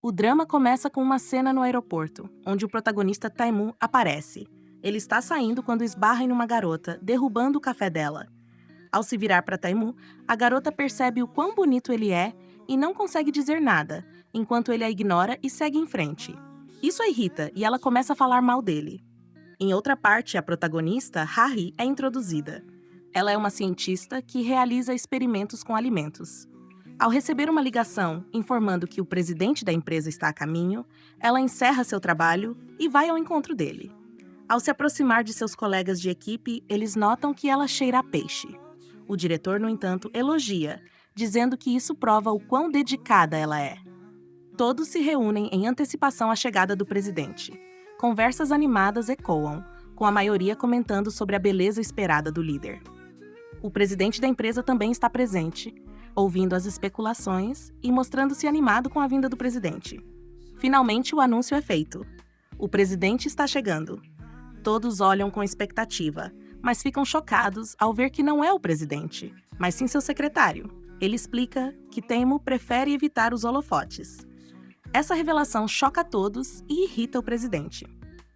O drama começa com uma cena no aeroporto, onde o protagonista Taimou aparece. Ele está saindo quando esbarra em uma garota, derrubando o café dela. Ao se virar para Taimou, a garota percebe o quão bonito ele é e não consegue dizer nada, enquanto ele a ignora e segue em frente. Isso a irrita e ela começa a falar mal dele. Em outra parte, a protagonista, Harry, é introduzida. Ela é uma cientista que realiza experimentos com alimentos. Ao receber uma ligação informando que o presidente da empresa está a caminho, ela encerra seu trabalho e vai ao encontro dele. Ao se aproximar de seus colegas de equipe, eles notam que ela cheira a peixe. O diretor, no entanto, elogia, dizendo que isso prova o quão dedicada ela é. Todos se reúnem em antecipação à chegada do presidente. Conversas animadas ecoam, com a maioria comentando sobre a beleza esperada do líder. O presidente da empresa também está presente, ouvindo as especulações e mostrando-se animado com a vinda do presidente. Finalmente, o anúncio é feito. O presidente está chegando. Todos olham com expectativa, mas ficam chocados ao ver que não é o presidente, mas sim seu secretário. Ele explica que Taimou prefere evitar os holofotes. Essa revelação choca a todos e irrita o presidente.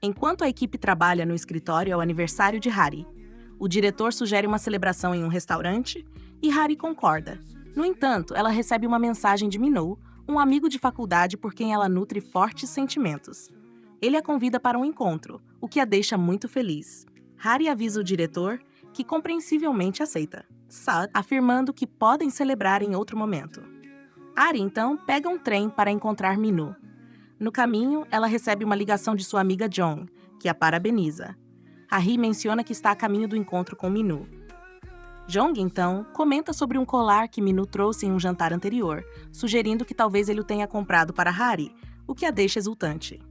Enquanto a equipe trabalha no escritório ao aniversário de Harry, o diretor sugere uma celebração em um restaurante e Harry concorda. No entanto, ela recebe uma mensagem de Minou, um amigo de faculdade por quem ela nutre fortes sentimentos. Ele a convida para um encontro, o que a deixa muito feliz. Harry avisa o diretor, que compreensivelmente aceita, afirmando que podem celebrar em outro momento. Harry, então, pega um trem para encontrar Minou. No caminho, ela recebe uma ligação de sua amiga John, que a parabeniza. Harry menciona que está a caminho do encontro com Minou. Jong, então, comenta sobre um colar que Minou trouxe em um jantar anterior, sugerindo que talvez ele o tenha comprado para Harry, o que a deixa exultante.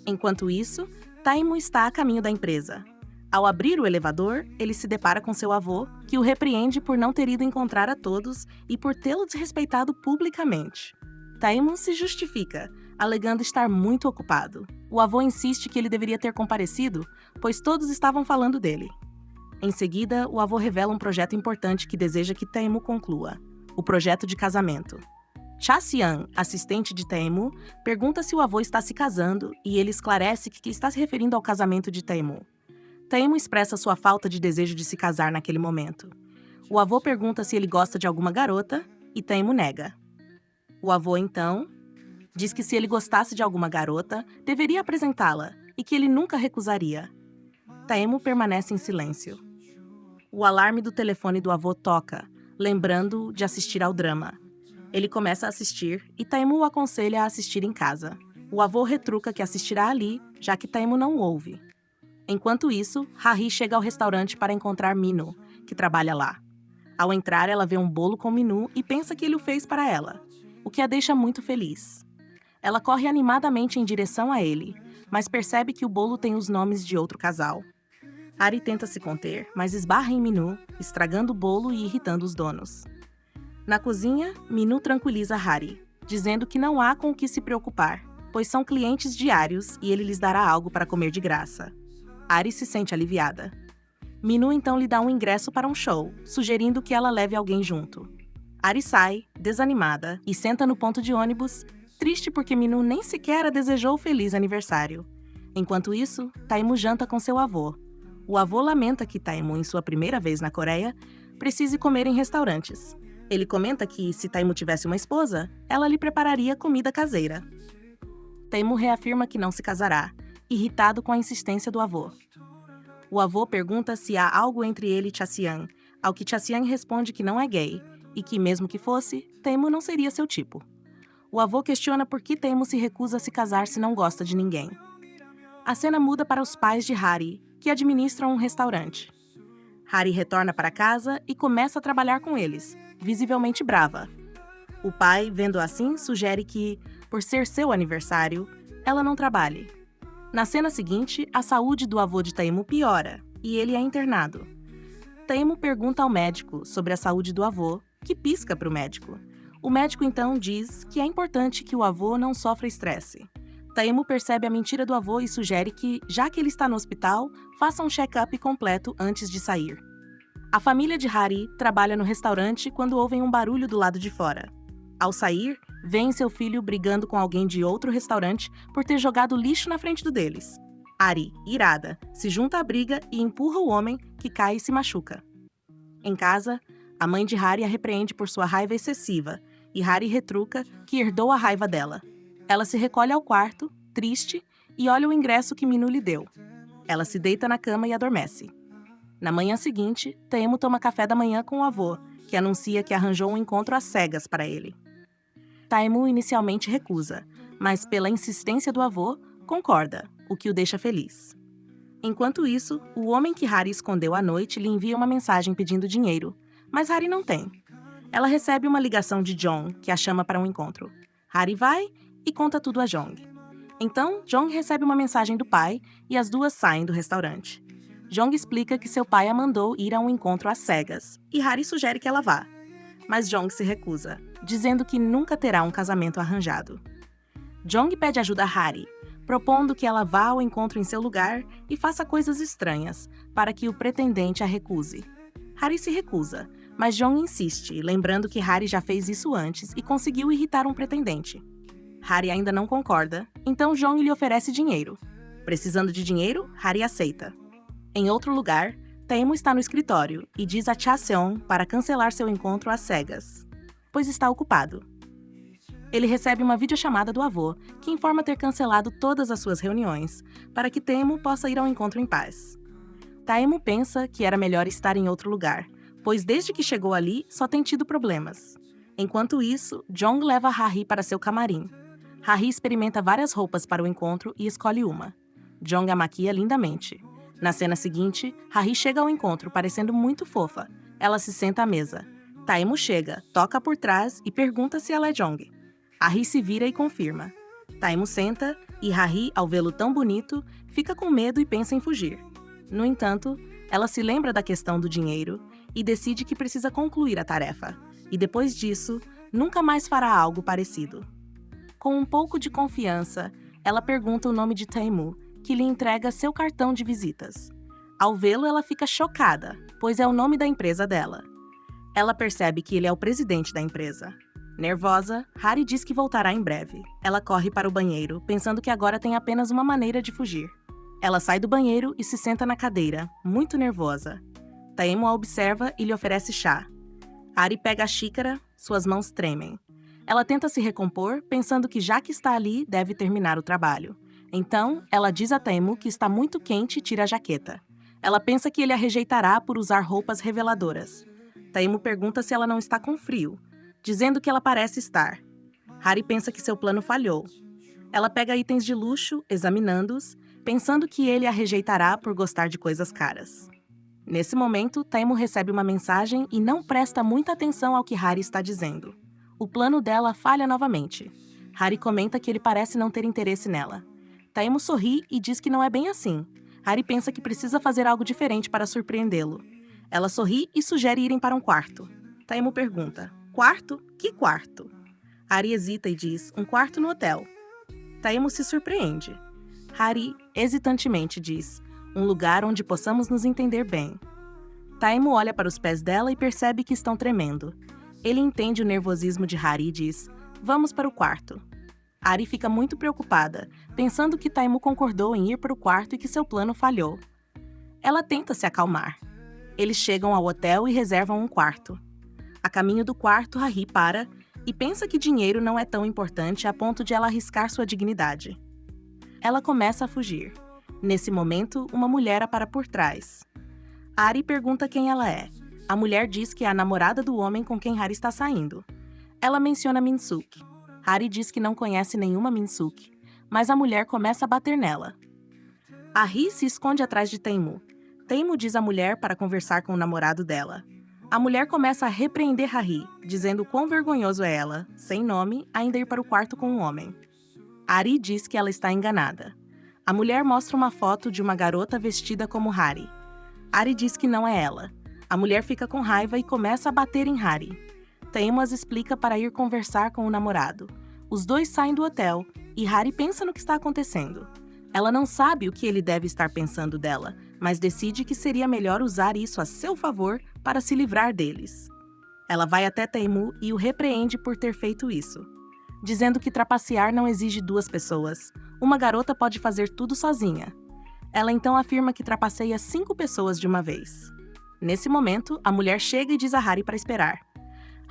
Enquanto isso, Taimou está a caminho da empresa. Ao abrir o elevador, ele se depara com seu avô, que o repreende por não ter ido encontrar a todos e por tê-lo desrespeitado publicamente. Taimou se justifica, alegando estar muito ocupado. O avô insiste que ele deveria ter comparecido, pois todos estavam falando dele. Em seguida, o avô revela um projeto importante que deseja que Taimou conclua: o projeto de casamento. Cha Xian, assistente de Taimou, pergunta se o avô está se casando e ele esclarece que está se referindo ao casamento de Taimou. Taimou expressa sua falta de desejo de se casar naquele momento. O avô pergunta se ele gosta de alguma garota e Taimou nega. O avô, então, diz que se ele gostasse de alguma garota, deveria apresentá-la e que ele nunca recusaria. Taimou permanece em silêncio. O alarme do telefone do avô toca, lembrando-o de assistir ao drama. Ele começa a assistir e Taimou o aconselha a assistir em casa. O avô retruca que assistirá ali, já que Taimou não o ouve. Enquanto isso, Harry chega ao restaurante para encontrar Minou, que trabalha lá. Ao entrar, ela vê um bolo com Minou e pensa que ele o fez para ela, o que a deixa muito feliz. Ela corre animadamente em direção a ele, mas percebe que o bolo tem os nomes de outro casal. Harry tenta se conter, mas esbarra em Minou, estragando o bolo e irritando os donos. Na cozinha, Minou tranquiliza Harry, dizendo que não há com o que se preocupar, pois são clientes diários e ele lhes dará algo para comer de graça. Harry se sente aliviada. Minou então lhe dá um ingresso para um show, sugerindo que ela leve alguém junto. Harry sai, desanimada, e senta no ponto de ônibus, triste porque Minou nem sequer a desejou feliz aniversário. Enquanto isso, Taimou janta com seu avô. O avô lamenta que Taimou, em sua primeira vez na Coreia, precise comer em restaurantes. Ele comenta que, se Taimou tivesse uma esposa, ela lhe prepararia comida caseira. Taimou reafirma que não se casará, irritado com a insistência do avô. O avô pergunta se há algo entre ele e Cha Xian, ao que Cha Xian responde que não é gay, e que, mesmo que fosse, Taimou não seria seu tipo. O avô questiona por que Taimou se recusa a se casar se não gosta de ninguém. A cena muda para os pais de Harry, que administram um restaurante. Harry retorna para casa e começa a trabalhar com eles, visivelmente brava. O pai, vendo assim, sugere que, por ser seu aniversário, ela não trabalhe. Na cena seguinte, a saúde do avô de Taimou piora e ele é internado. Taimou pergunta ao médico sobre a saúde do avô, que pisca para o médico. O médico então diz que é importante que o avô não sofra estresse. Taimou percebe a mentira do avô e sugere que, já que ele está no hospital, faça um check-up completo antes de sair. A família de Harry trabalha no restaurante quando ouvem um barulho do lado de fora. Ao sair, veem seu filho brigando com alguém de outro restaurante por ter jogado lixo na frente do deles. Ari, irada, se junta à briga e empurra o homem, que cai e se machuca. Em casa, a mãe de Hari a repreende por sua raiva excessiva, e Hari retruca que herdou a raiva dela. Ela se recolhe ao quarto, triste, e olha o ingresso que Minu lhe deu. Ela se deita na cama e adormece. Na manhã seguinte, Taemu toma café da manhã com o avô, que anuncia que arranjou um encontro às cegas para ele. Taemu inicialmente recusa, mas pela insistência do avô, concorda, o que o deixa feliz. Enquanto isso, o homem que Hari escondeu à noite lhe envia uma mensagem pedindo dinheiro, mas Hari não tem. Ela recebe uma ligação de Jong, que a chama para um encontro. Hari vai e conta tudo a Jong. Então, Jong recebe uma mensagem do pai e as duas saem do restaurante. Jong explica que seu pai a mandou ir a um encontro às cegas, e Hari sugere que ela vá. Mas Jong se recusa, dizendo que nunca terá um casamento arranjado. Jong pede ajuda a Hari, propondo que ela vá ao encontro em seu lugar e faça coisas estranhas, para que o pretendente a recuse. Hari se recusa, mas Jong insiste, lembrando que Hari já fez isso antes e conseguiu irritar um pretendente. Hari ainda não concorda, então Jong lhe oferece dinheiro. Precisando de dinheiro, Hari aceita. Em outro lugar, Taemu está no escritório e diz a Cha Seon para cancelar seu encontro às cegas, pois está ocupado. Ele recebe uma videochamada do avô, que informa ter cancelado todas as suas reuniões, para que Taemu possa ir ao encontro em paz. Taemu pensa que era melhor estar em outro lugar, pois desde que chegou ali só tem tido problemas. Enquanto isso, Jong leva Hari para seu camarim. Hari experimenta várias roupas para o encontro e escolhe uma. Jong a maquia lindamente. Na cena seguinte, Hari chega ao encontro parecendo muito fofa. Ela se senta à mesa. Taemu chega, toca por trás e pergunta se ela é Jong. Hari se vira e confirma. Taemu senta e Hari, ao vê-lo tão bonito, fica com medo e pensa em fugir. No entanto, ela se lembra da questão do dinheiro e decide que precisa concluir a tarefa. E depois disso, nunca mais fará algo parecido. Com um pouco de confiança, ela pergunta o nome de Taemu, que lhe entrega seu cartão de visitas. Ao vê-lo, ela fica chocada, pois é o nome da empresa dela. Ela percebe que ele é o presidente da empresa. Nervosa, Hari diz que voltará em breve. Ela corre para o banheiro, pensando que agora tem apenas uma maneira de fugir. Ela sai do banheiro e se senta na cadeira, muito nervosa. Taemu a observa e lhe oferece chá. Hari pega a xícara, suas mãos tremem. Ela tenta se recompor, pensando que já que está ali, deve terminar o trabalho. Então, ela diz a Taemu que está muito quente e tira a jaqueta. Ela pensa que ele a rejeitará por usar roupas reveladoras. Taemu pergunta se ela não está com frio, dizendo que ela parece estar. Hari pensa que seu plano falhou. Ela pega itens de luxo, examinando-os, pensando que ele a rejeitará por gostar de coisas caras. Nesse momento, Taemu recebe uma mensagem e não presta muita atenção ao que Hari está dizendo. O plano dela falha novamente. Hari comenta que ele parece não ter interesse nela. Taemu sorri e diz que não é bem assim. Hari pensa que precisa fazer algo diferente para surpreendê-lo. Ela sorri e sugere irem para um quarto. Taemu pergunta: quarto? Que quarto? Hari hesita e diz: um quarto no hotel. Taemu se surpreende. Hari hesitantemente diz: um lugar onde possamos nos entender bem. Taemu olha para os pés dela e percebe que estão tremendo. Ele entende o nervosismo de Hari e diz: vamos para o quarto. Hari fica muito preocupada, pensando que Taemu concordou em ir para o quarto e que seu plano falhou. Ela tenta se acalmar. Eles chegam ao hotel e reservam um quarto. A caminho do quarto, Hari para e pensa que dinheiro não é tão importante a ponto de ela arriscar sua dignidade. Ela começa a fugir. Nesse momento, uma mulher a para por trás. Hari pergunta quem ela é. A mulher diz que é a namorada do homem com quem Hari está saindo. Ela menciona Min-suk. Hari diz que não conhece nenhuma Min-suk, mas a mulher começa a bater nela. Hari se esconde atrás de Taemu. Taemu diz à mulher para conversar com o namorado dela. A mulher começa a repreender Hari, dizendo quão vergonhoso é ela, sem nome, ainda ir para o quarto com um homem. Hari diz que ela está enganada. A mulher mostra uma foto de uma garota vestida como Hari. Hari diz que não é ela. A mulher fica com raiva e começa a bater em Hari. Taemu as explica para ir conversar com o namorado. Os dois saem do hotel e Hari pensa no que está acontecendo. Ela não sabe o que ele deve estar pensando dela, mas decide que seria melhor usar isso a seu favor para se livrar deles. Ela vai até Taemu e o repreende por ter feito isso. dizendo que trapacear não exige duas pessoas. Uma garota pode fazer tudo sozinha. Ela então afirma que trapaceia 5 pessoas de uma vez. Nesse momento, a mulher chega e diz a Hari para esperar.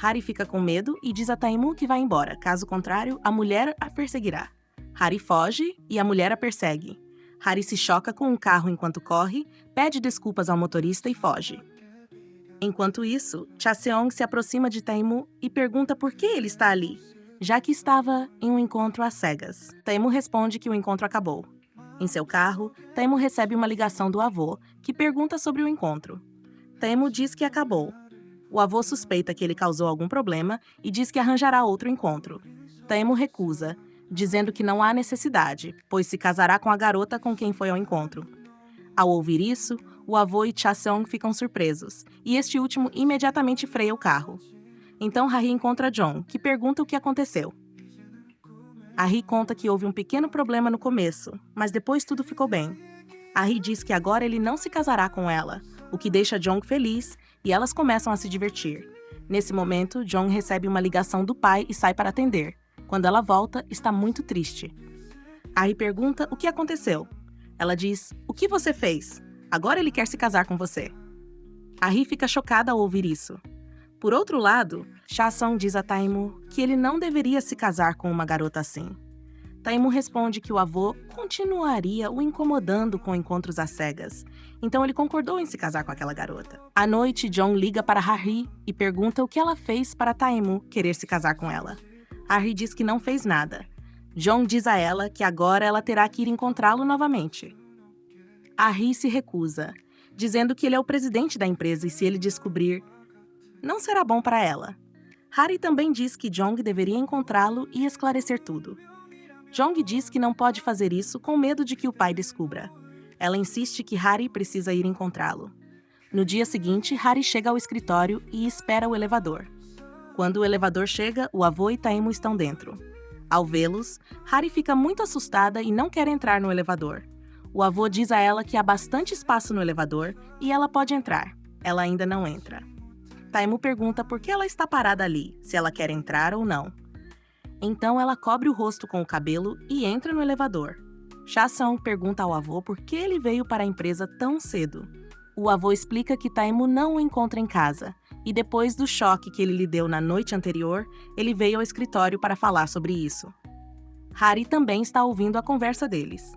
Hari fica com medo e diz a Taimou que vai embora, caso contrário, a mulher a perseguirá. Hari foge e a mulher a persegue. Hari se choca com um carro enquanto corre, pede desculpas ao motorista e foge. Enquanto isso, Chaseong se aproxima de Taimou e pergunta por que ele está ali, já que estava em um encontro às cegas. Taimou responde que o encontro acabou. Em seu carro, Taimou recebe uma ligação do avô, que pergunta sobre o encontro. Taimou diz que acabou. O avô suspeita que ele causou algum problema e diz que arranjará outro encontro. Taimou recusa, dizendo que não há necessidade, pois se casará com a garota com quem foi ao encontro. Ao ouvir isso, o avô e Chaseong ficam surpresos, e este último imediatamente freia o carro. Então Hari encontra John, que pergunta o que aconteceu. Hari conta que houve um pequeno problema no começo, mas depois tudo ficou bem. Hari diz que agora ele não se casará com ela, o que deixa John feliz, e elas começam a se divertir. Nesse momento, John recebe uma ligação do pai e sai para atender. Quando ela volta, está muito triste. Hari pergunta o que aconteceu. Ela diz, o que você fez? Agora ele quer se casar com você. Hari fica chocada ao ouvir isso. Por outro lado, Chaseong diz a Taimou que ele não deveria se casar com uma garota assim. Taimou responde que o avô continuaria o incomodando com encontros às cegas, então ele concordou em se casar com aquela garota. À noite, John liga para Hari e pergunta o que ela fez para Taimou querer se casar com ela. Hari diz que não fez nada. John diz a ela que agora ela terá que ir encontrá-lo novamente. Hari se recusa, dizendo que ele é o presidente da empresa e se ele descobrir, não será bom para ela. Hari também diz que Jong deveria encontrá-lo e esclarecer tudo. Jong diz que não pode fazer isso com medo de que o pai descubra. Ela insiste que Hari precisa ir encontrá-lo. No dia seguinte, Hari chega ao escritório e espera o elevador. Quando o elevador chega, o avô e Taimou estão dentro. Ao vê-los, Hari fica muito assustada e não quer entrar no elevador. O avô diz a ela que há bastante espaço no elevador e ela pode entrar. Ela ainda não entra. Taimou pergunta por que ela está parada ali, se ela quer entrar ou não. Então ela cobre o rosto com o cabelo e entra no elevador. Chaseong pergunta ao avô por que ele veio para a empresa tão cedo. O avô explica que Taimou não o encontra em casa, e depois do choque que ele lhe deu na noite anterior, ele veio ao escritório para falar sobre isso. Hari também está ouvindo a conversa deles.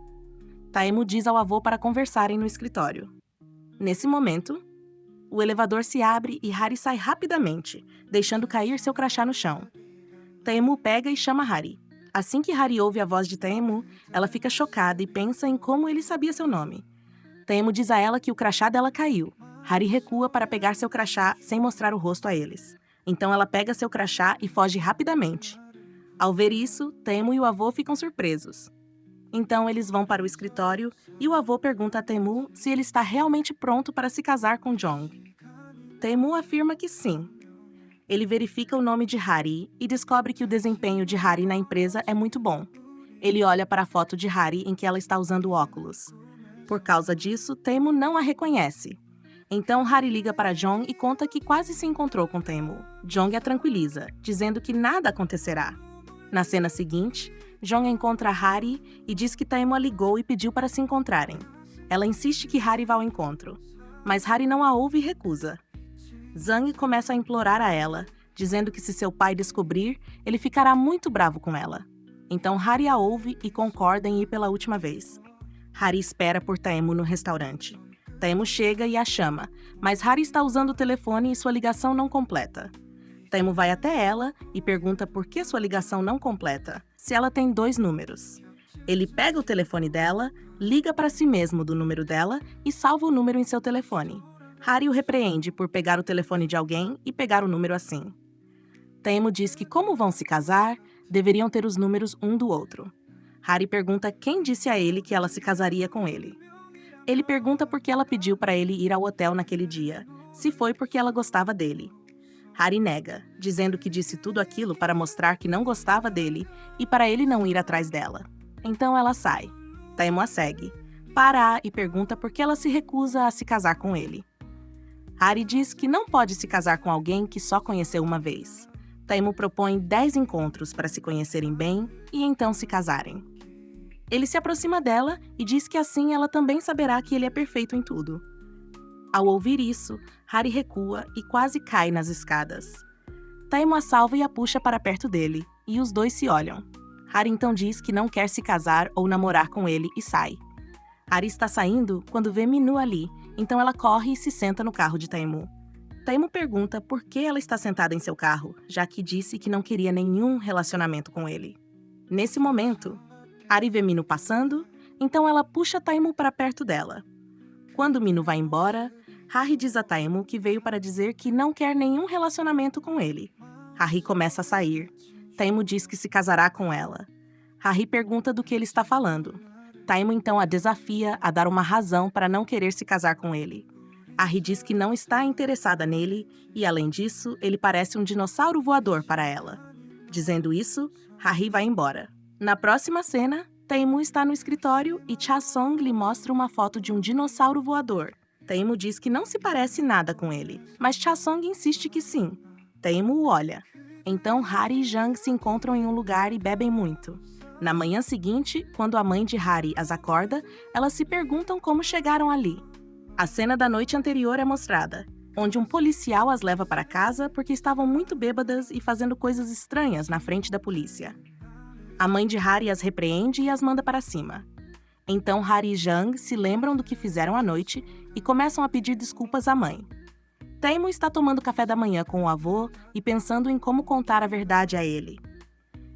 Taimou diz ao avô para conversarem no escritório. Nesse momento, o elevador se abre e Hari sai rapidamente, deixando cair seu crachá no chão. Taimou pega e chama Hari. Assim que Hari ouve a voz de Taimou, ela fica chocada e pensa em como ele sabia seu nome. Taimou diz a ela que o crachá dela caiu. Hari recua para pegar seu crachá sem mostrar o rosto a eles. Então ela pega seu crachá e foge rapidamente. Ao ver isso, Taimou e o avô ficam surpresos. Então eles vão para o escritório e o avô pergunta a Taimou se ele está realmente pronto para se casar com Jong. Taimou afirma que sim. Ele verifica o nome de Hari e descobre que o desempenho de Hari na empresa é muito bom. Ele olha para a foto de Hari em que ela está usando óculos. Por causa disso, Taimou não a reconhece. Então Hari liga para Jong e conta que quase se encontrou com Taimou. Jong a tranquiliza, dizendo que nada acontecerá. Na cena seguinte, Jong encontra Hari e diz que Taimou a ligou e pediu para se encontrarem. Ela insiste que Hari vá ao encontro, mas Hari não a ouve e recusa. Zhang começa a implorar a ela, dizendo que se seu pai descobrir, ele ficará muito bravo com ela. Então Hari a ouve e concorda em ir pela última vez. Hari espera por Taimou no restaurante. Taimou chega e a chama, mas Hari está usando o telefone e sua ligação não completa. Taimou vai até ela e pergunta por que sua ligação não completa, se ela tem 2 números. Ele pega o telefone dela, liga para si mesmo do número dela e salva o número em seu telefone. Hari o repreende por pegar o telefone de alguém e pegar o número assim. Taimou diz que como vão se casar, deveriam ter os números um do outro. Hari pergunta quem disse a ele que ela se casaria com ele. Ele pergunta por que ela pediu para ele ir ao hotel naquele dia, se foi porque ela gostava dele. Hari nega, dizendo que disse tudo aquilo para mostrar que não gostava dele e para ele não ir atrás dela. Então ela sai. Taimou a segue, para e pergunta por que ela se recusa a se casar com ele. Hari diz que não pode se casar com alguém que só conheceu uma vez. Taimu propõe 10 encontros para se conhecerem bem e então se casarem. Ele se aproxima dela e diz que assim ela também saberá que ele é perfeito em tudo. Ao ouvir isso, Hari recua e quase cai nas escadas. Taimu a salva e a puxa para perto dele, e os dois se olham. Hari então diz que não quer se casar ou namorar com ele e sai. Hari está saindo quando vê Minu ali, então ela corre e se senta no carro de Taimu. Taimu pergunta por que ela está sentada em seu carro, já que disse que não queria nenhum relacionamento com ele. Nesse momento, Hari vê Minu passando, então ela puxa Taimu para perto dela. Quando Minu vai embora, Hari diz a Taimu que veio para dizer que não quer nenhum relacionamento com ele. Hari começa a sair. Taimu diz que se casará com ela. Hari pergunta do que ele está falando. Taimu então a desafia a dar uma razão para não querer se casar com ele. Hari diz que não está interessada nele e, além disso, ele parece um dinossauro voador para ela. Dizendo isso, Hari vai embora. Na próxima cena, Taimu está no escritório e Cha-song lhe mostra uma foto de um dinossauro voador. Taimu diz que não se parece nada com ele, mas Cha-song insiste que sim. Taimu o olha. Então Hari e Jang se encontram em um lugar e bebem muito. Na manhã seguinte, quando a mãe de Hari as acorda, elas se perguntam como chegaram ali. A cena da noite anterior é mostrada, onde um policial as leva para casa porque estavam muito bêbadas e fazendo coisas estranhas na frente da polícia. A mãe de Hari as repreende e as manda para cima. Então Hari e Jang se lembram do que fizeram à noite e começam a pedir desculpas à mãe. Taimu está tomando café da manhã com o avô e pensando em como contar a verdade a ele.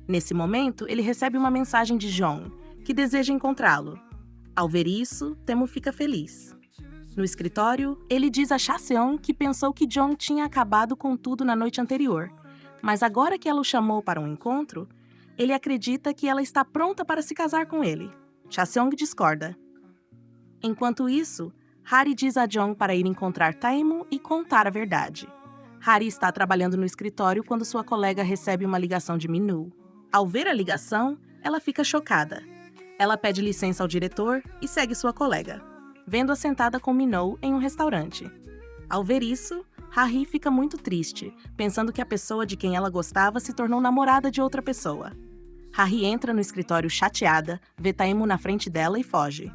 Nesse momento, ele recebe uma mensagem de Jong, que deseja encontrá-lo. Ao ver isso, Taimu fica feliz. No escritório, ele diz a Cha-seong que pensou que Jong tinha acabado com tudo na noite anterior, mas agora que ela o chamou para um encontro, ele acredita que ela está pronta para se casar com ele. Cha-seong discorda. Enquanto isso, Hari diz a Jong para ir encontrar Taimu e contar a verdade. Hari está trabalhando no escritório quando sua colega recebe uma ligação de Minu. Ao ver a ligação, ela fica chocada. Ela pede licença ao diretor e segue sua colega, vendo-a sentada com Minu em um restaurante. Ao ver isso, Hari fica muito triste, pensando que a pessoa de quem ela gostava se tornou namorada de outra pessoa. Hari entra no escritório chateada, vê Taimu na frente dela e foge.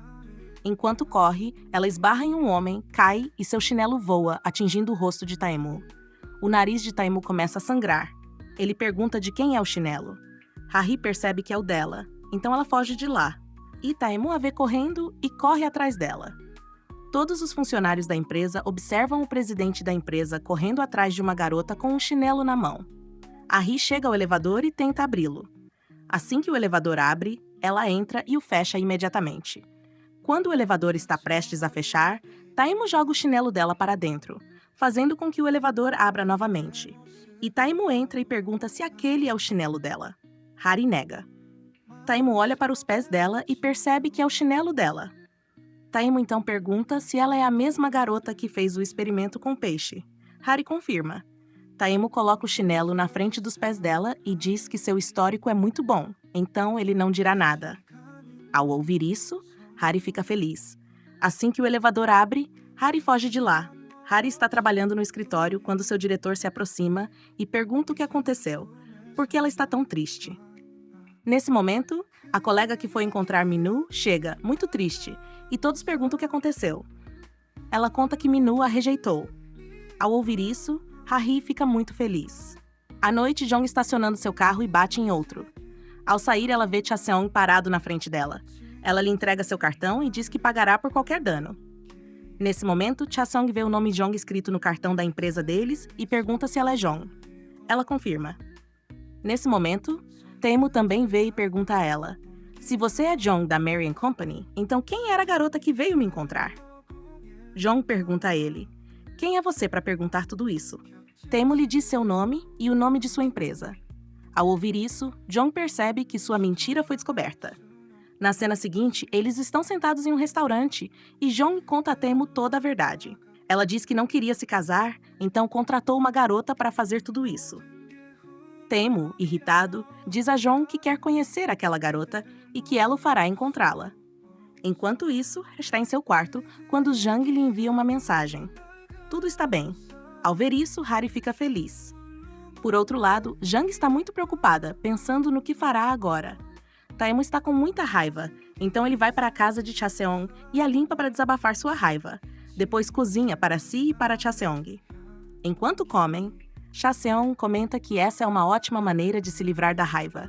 Enquanto corre, ela esbarra em um homem, cai e seu chinelo voa, atingindo o rosto de Taimu. O nariz de Taimu começa a sangrar. Ele pergunta de quem é o chinelo. Hari percebe que é o dela, então ela foge de lá. E Taimu a vê correndo e corre atrás dela. Todos os funcionários da empresa observam o presidente da empresa correndo atrás de uma garota com um chinelo na mão. Hari chega ao elevador e tenta abri-lo. Assim que o elevador abre, ela entra e o fecha imediatamente. Quando o elevador está prestes a fechar, Taimu joga o chinelo dela para dentro, fazendo com que o elevador abra novamente. E Taimu entra e pergunta se aquele é o chinelo dela. Hari nega. Taimu olha para os pés dela e percebe que é o chinelo dela. Taimu então pergunta se ela é a mesma garota que fez o experimento com o peixe. Hari confirma. Taimu coloca o chinelo na frente dos pés dela e diz que seu histórico é muito bom, então ele não dirá nada. Ao ouvir isso, Hari fica feliz. Assim que o elevador abre, Hari foge de lá. Hari está trabalhando no escritório quando seu diretor se aproxima e pergunta o que aconteceu, por que ela está tão triste. Nesse momento, a colega que foi encontrar Minu chega, muito triste, e todos perguntam o que aconteceu. Ela conta que Minu a rejeitou. Ao ouvir isso, Hari fica muito feliz. À noite, Jong estacionando seu carro e bate em outro. Ao sair, ela vê Cha-seong parado na frente dela. Ela lhe entrega seu cartão e diz que pagará por qualquer dano. Nesse momento, Cha-seong vê o nome Jong escrito no cartão da empresa deles e pergunta se ela é Jong. Ela confirma. Nesse momento, Taimu também vê e pergunta a ela: se você é Jong da Mary & Company, então quem era a garota que veio me encontrar? Jong pergunta a ele: quem é você para perguntar tudo isso? Taimu lhe diz seu nome e o nome de sua empresa. Ao ouvir isso, Jong percebe que sua mentira foi descoberta. Na cena seguinte, eles estão sentados em um restaurante e Jong conta a Taimu toda a verdade. Ela diz que não queria se casar, então contratou uma garota para fazer tudo isso. Taimu, irritado, diz a Jong que quer conhecer aquela garota e que ela o fará encontrá-la. Enquanto isso, está em seu quarto quando Jang lhe envia uma mensagem. Tudo está bem. Ao ver isso, Hari fica feliz. Por outro lado, Jang está muito preocupada, pensando no que fará agora. Taemu está com muita raiva, então ele vai para a casa de Chaseong e a limpa para desabafar sua raiva. Depois cozinha para si e para Chaseong. Enquanto comem, Chaseong comenta que essa é uma ótima maneira de se livrar da raiva.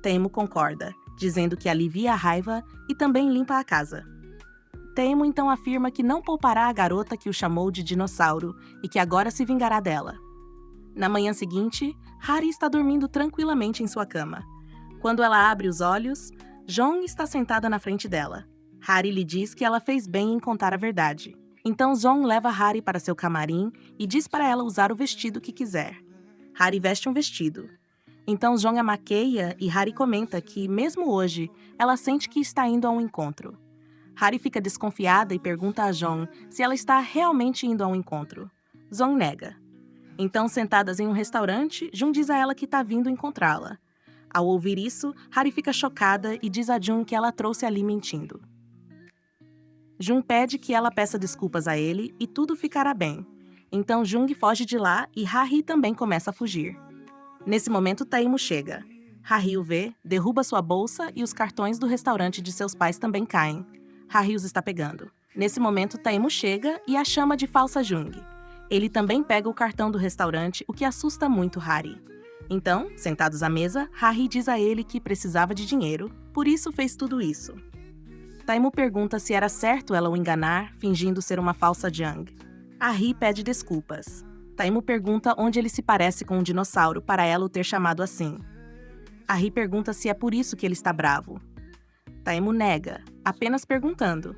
Taemu concorda, dizendo que alivia a raiva e também limpa a casa. Taemu então afirma que não poupará a garota que o chamou de dinossauro e que agora se vingará dela. Na manhã seguinte, Hari está dormindo tranquilamente em sua cama. Quando ela abre os olhos, Jong está sentada na frente dela. Hari lhe diz que ela fez bem em contar a verdade. Então Jong leva Hari para seu camarim e diz para ela usar o vestido que quiser. Hari veste um vestido. Então Jong a maqueia e Hari comenta que, mesmo hoje, ela sente que está indo a um encontro. Hari fica desconfiada e pergunta a Jong se ela está realmente indo a um encontro. Jong nega. Então, sentadas em um restaurante, Jung diz a ela que está vindo encontrá-la. Ao ouvir isso, Hari fica chocada e diz a Jung que ela trouxe ali mentindo. Jung pede que ela peça desculpas a ele e tudo ficará bem. Então Jung foge de lá e Hari também começa a fugir. Nesse momento, Taemu chega. Hari o vê, derruba sua bolsa e os cartões do restaurante de seus pais também caem. Hari os está pegando. Nesse momento, Taemu chega e a chama de falsa Jung. Ele também pega o cartão do restaurante, o que assusta muito Hari. Então, sentados à mesa, Hari diz a ele que precisava de dinheiro, por isso fez tudo isso. Taemu pergunta se era certo ela o enganar, fingindo ser uma falsa Jung. Hari pede desculpas. Taemu pergunta onde ele se parece com um dinossauro para ela o ter chamado assim. Hari pergunta se é por isso que ele está bravo. Taemu nega, apenas perguntando.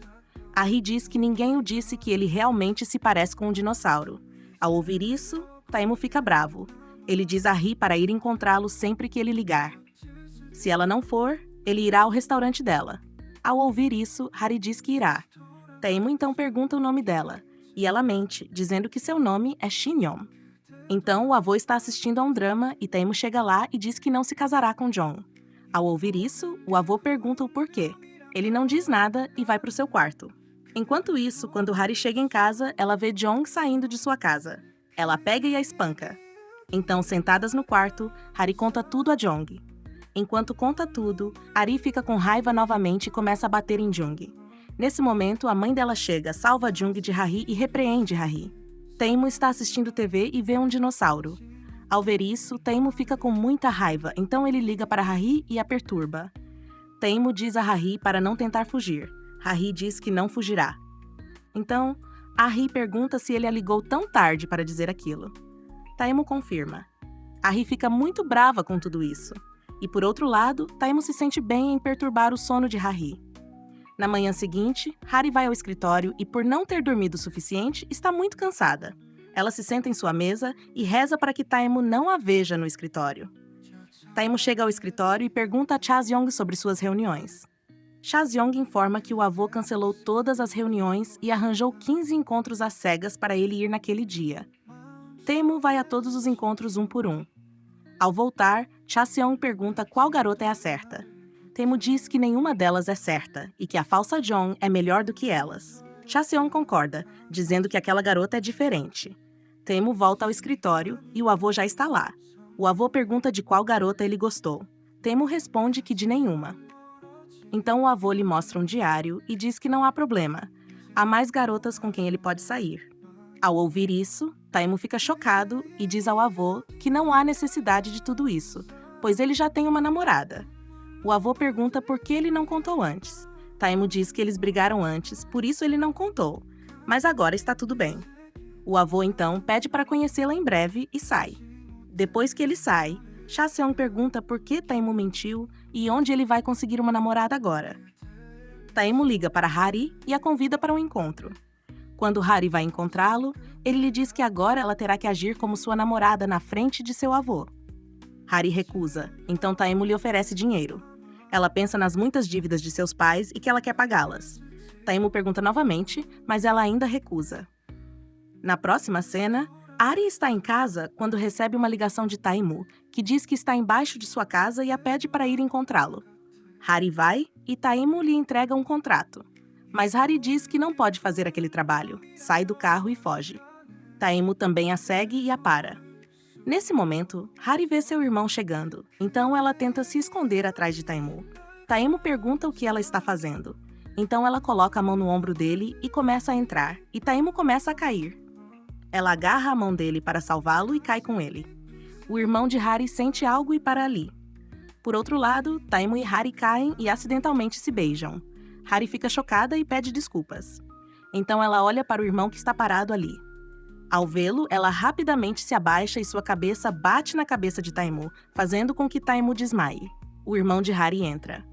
Hari diz que ninguém o disse que ele realmente se parece com um dinossauro. Ao ouvir isso, Taemu fica bravo. Ele diz a Hari para ir encontrá-lo sempre que ele ligar. Se ela não for, ele irá ao restaurante dela. Ao ouvir isso, Hari diz que irá. Taemu então pergunta o nome dela, e ela mente, dizendo que seu nome é Shin-yeon. Então o avô está assistindo a um drama e Taemu chega lá e diz que não se casará com Jong. Ao ouvir isso, o avô pergunta o porquê. Ele não diz nada e vai para o seu quarto. Enquanto isso, quando Hari chega em casa, ela vê Jong saindo de sua casa. Ela pega e a espanca. Então, sentadas no quarto, Hari conta tudo a Jong. Enquanto conta tudo, Hari fica com raiva novamente e começa a bater em Jung. Nesse momento, a mãe dela chega, salva Jung de Hari e repreende Hari. Taemu está assistindo TV e vê um dinossauro. Ao ver isso, Taemu fica com muita raiva, então ele liga para Hari e a perturba. Taemu diz a Hari para não tentar fugir. Hari diz que não fugirá. Então, Hari pergunta se ele a ligou tão tarde para dizer aquilo. Taemu confirma. Hari fica muito brava com tudo isso. E por outro lado, Taemu se sente bem em perturbar o sono de Hari. Na manhã seguinte, Hari vai ao escritório e, por não ter dormido o suficiente, está muito cansada. Ela se senta em sua mesa e reza para que Taemu não a veja no escritório. Taemu chega ao escritório e pergunta a Chaseong sobre suas reuniões. Chaseong informa que o avô cancelou todas as reuniões e arranjou 15 encontros às cegas para ele ir naquele dia. Taemu vai a todos os encontros um por um. Ao voltar, Chaseong pergunta qual garota é a certa. Taemu diz que nenhuma delas é certa e que a falsa Jong é melhor do que elas. Chaseong concorda, dizendo que aquela garota é diferente. Taemu volta ao escritório e o avô já está lá. O avô pergunta de qual garota ele gostou. Taemu responde que de nenhuma. Então o avô lhe mostra um diário e diz que não há problema. Há mais garotas com quem ele pode sair. Ao ouvir isso, Taemu fica chocado e diz ao avô que não há necessidade de tudo isso, pois ele já tem uma namorada. O avô pergunta por que ele não contou antes. Taemu diz que eles brigaram antes, por isso ele não contou. Mas agora está tudo bem. O avô então pede para conhecê-la em breve e sai. Depois que ele sai, Chaseong pergunta por que Taemu mentiu e onde ele vai conseguir uma namorada agora. Taemu liga para Hari e a convida para um encontro. Quando Hari vai encontrá-lo, ele lhe diz que agora ela terá que agir como sua namorada na frente de seu avô. Hari recusa, então Taemu lhe oferece dinheiro. Ela pensa nas muitas dívidas de seus pais e que ela quer pagá-las. Taemu pergunta novamente, mas ela ainda recusa. Na próxima cena, Ari está em casa quando recebe uma ligação de Taemu, que diz que está embaixo de sua casa e a pede para ir encontrá-lo. Hari vai e Taemu lhe entrega um contrato. Mas Hari diz que não pode fazer aquele trabalho, sai do carro e foge. Taemu também a segue e a para. Nesse momento, Hari vê seu irmão chegando, então ela tenta se esconder atrás de Taimu. Taimu pergunta o que ela está fazendo. Então ela coloca a mão no ombro dele e começa a entrar, e Taimu começa a cair. Ela agarra a mão dele para salvá-lo e cai com ele. O irmão de Hari sente algo e para ali. Por outro lado, Taimu e Hari caem e acidentalmente se beijam. Hari fica chocada e pede desculpas. Então ela olha para o irmão que está parado ali. Ao vê-lo, ela rapidamente se abaixa e sua cabeça bate na cabeça de Taimu, fazendo com que Taimu desmaie. O irmão de Hari entra.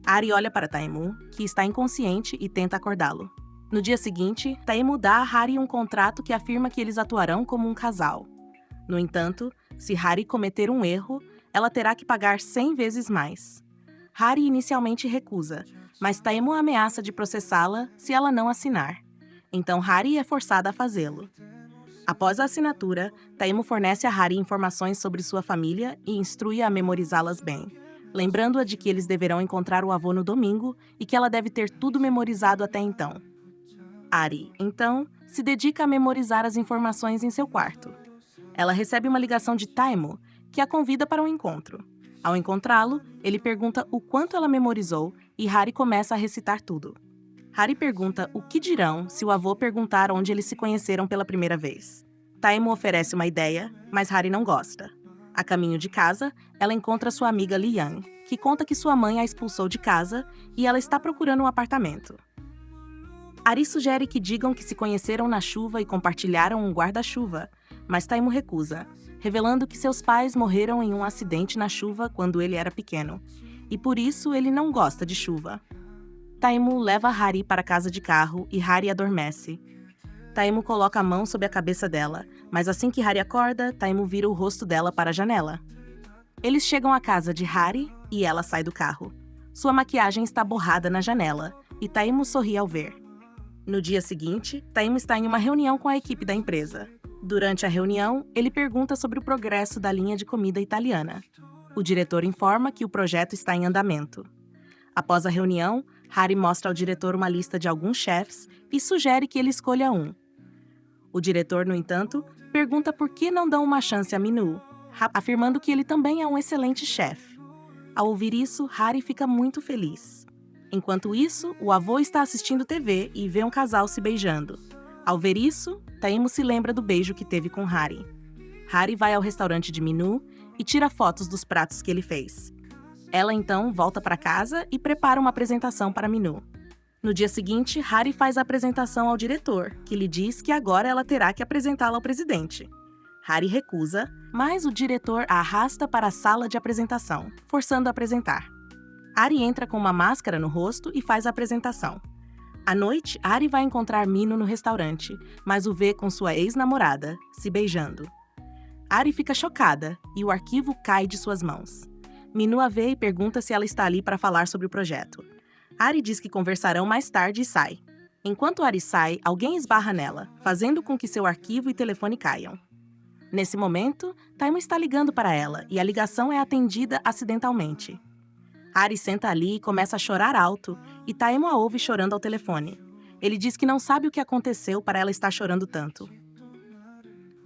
Hari olha para Taimu, que está inconsciente, e tenta acordá-lo. No dia seguinte, Taimu dá a Hari um contrato que afirma que eles atuarão como um casal. No entanto, se Hari cometer um erro, ela terá que pagar 100 vezes mais. Hari inicialmente recusa, mas Taimu ameaça de processá-la se ela não assinar. Então Hari é forçada a fazê-lo. Após a assinatura, Taimu fornece a Hari informações sobre sua família e instrui-a a memorizá-las bem, lembrando-a de que eles deverão encontrar o avô no domingo e que ela deve ter tudo memorizado até então. Hari, então, se dedica a memorizar as informações em seu quarto. Ela recebe uma ligação de Taimu, que a convida para um encontro. Ao encontrá-lo, ele pergunta o quanto ela memorizou e Hari começa a recitar tudo. Hari pergunta o que dirão se o avô perguntar onde eles se conheceram pela primeira vez. Taimu oferece uma ideia, mas Hari não gosta. A caminho de casa, ela encontra sua amiga Liang, que conta que sua mãe a expulsou de casa e ela está procurando um apartamento. Hari sugere que digam que se conheceram na chuva e compartilharam um guarda-chuva, mas Taimu recusa, revelando que seus pais morreram em um acidente na chuva quando ele era pequeno, e por isso ele não gosta de chuva. Taimu leva Hari para casa de carro e Hari adormece. Taimu coloca a mão sobre a cabeça dela, mas assim que Hari acorda, Taimu vira o rosto dela para a janela. Eles chegam à casa de Hari e ela sai do carro. Sua maquiagem está borrada na janela, e Taimu sorri ao ver. No dia seguinte, Taimu está em uma reunião com a equipe da empresa. Durante a reunião, ele pergunta sobre o progresso da linha de comida italiana. O diretor informa que o projeto está em andamento. Após a reunião, Hari mostra ao diretor uma lista de alguns chefes e sugere que ele escolha um. O diretor, no entanto, pergunta por que não dão uma chance a Minu, afirmando que ele também é um excelente chefe. Ao ouvir isso, Hari fica muito feliz. Enquanto isso, o avô está assistindo TV e vê um casal se beijando. Ao ver isso, Taimu se lembra do beijo que teve com Hari. Hari vai ao restaurante de Minu e tira fotos dos pratos que ele fez. Ela então volta para casa e prepara uma apresentação para Minu. No dia seguinte, Hari faz a apresentação ao diretor, que lhe diz que agora ela terá que apresentá-la ao presidente. Hari recusa, mas o diretor a arrasta para a sala de apresentação, forçando a apresentar. Hari entra com uma máscara no rosto e faz a apresentação. À noite, Hari vai encontrar Minu no restaurante, mas o vê com sua ex-namorada, se beijando. Hari fica chocada e o arquivo cai de suas mãos. Minu a vê e pergunta se ela está ali para falar sobre o projeto. Hari diz que conversarão mais tarde e sai. Enquanto Hari sai, alguém esbarra nela, fazendo com que seu arquivo e telefone caiam. Nesse momento, Taimu está ligando para ela e a ligação é atendida acidentalmente. Hari senta ali e começa a chorar alto, e Taimu a ouve chorando ao telefone. Ele diz que não sabe o que aconteceu para ela estar chorando tanto.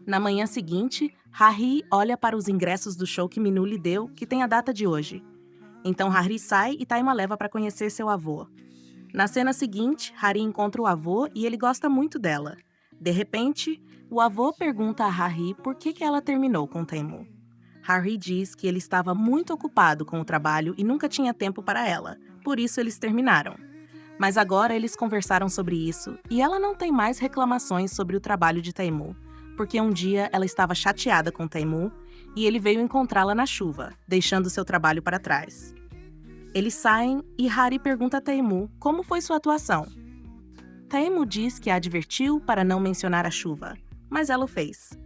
Na manhã seguinte, Hari olha para os ingressos do show que Minu lhe deu, que tem a data de hoje. Então Hari sai e Taimu a leva para conhecer seu avô. Na cena seguinte, Hari encontra o avô e ele gosta muito dela. De repente, o avô pergunta a Hari por que ela terminou com Taimu. Hari diz que ele estava muito ocupado com o trabalho e nunca tinha tempo para ela, por isso eles terminaram. Mas agora eles conversaram sobre isso e ela não tem mais reclamações sobre o trabalho de Taimu, porque um dia ela estava chateada com Taimu e ele veio encontrá-la na chuva, deixando seu trabalho para trás. Eles saem e Hari pergunta a Taimu como foi sua atuação. Taimu diz que a advertiu para não mencionar a chuva, mas ela o fez.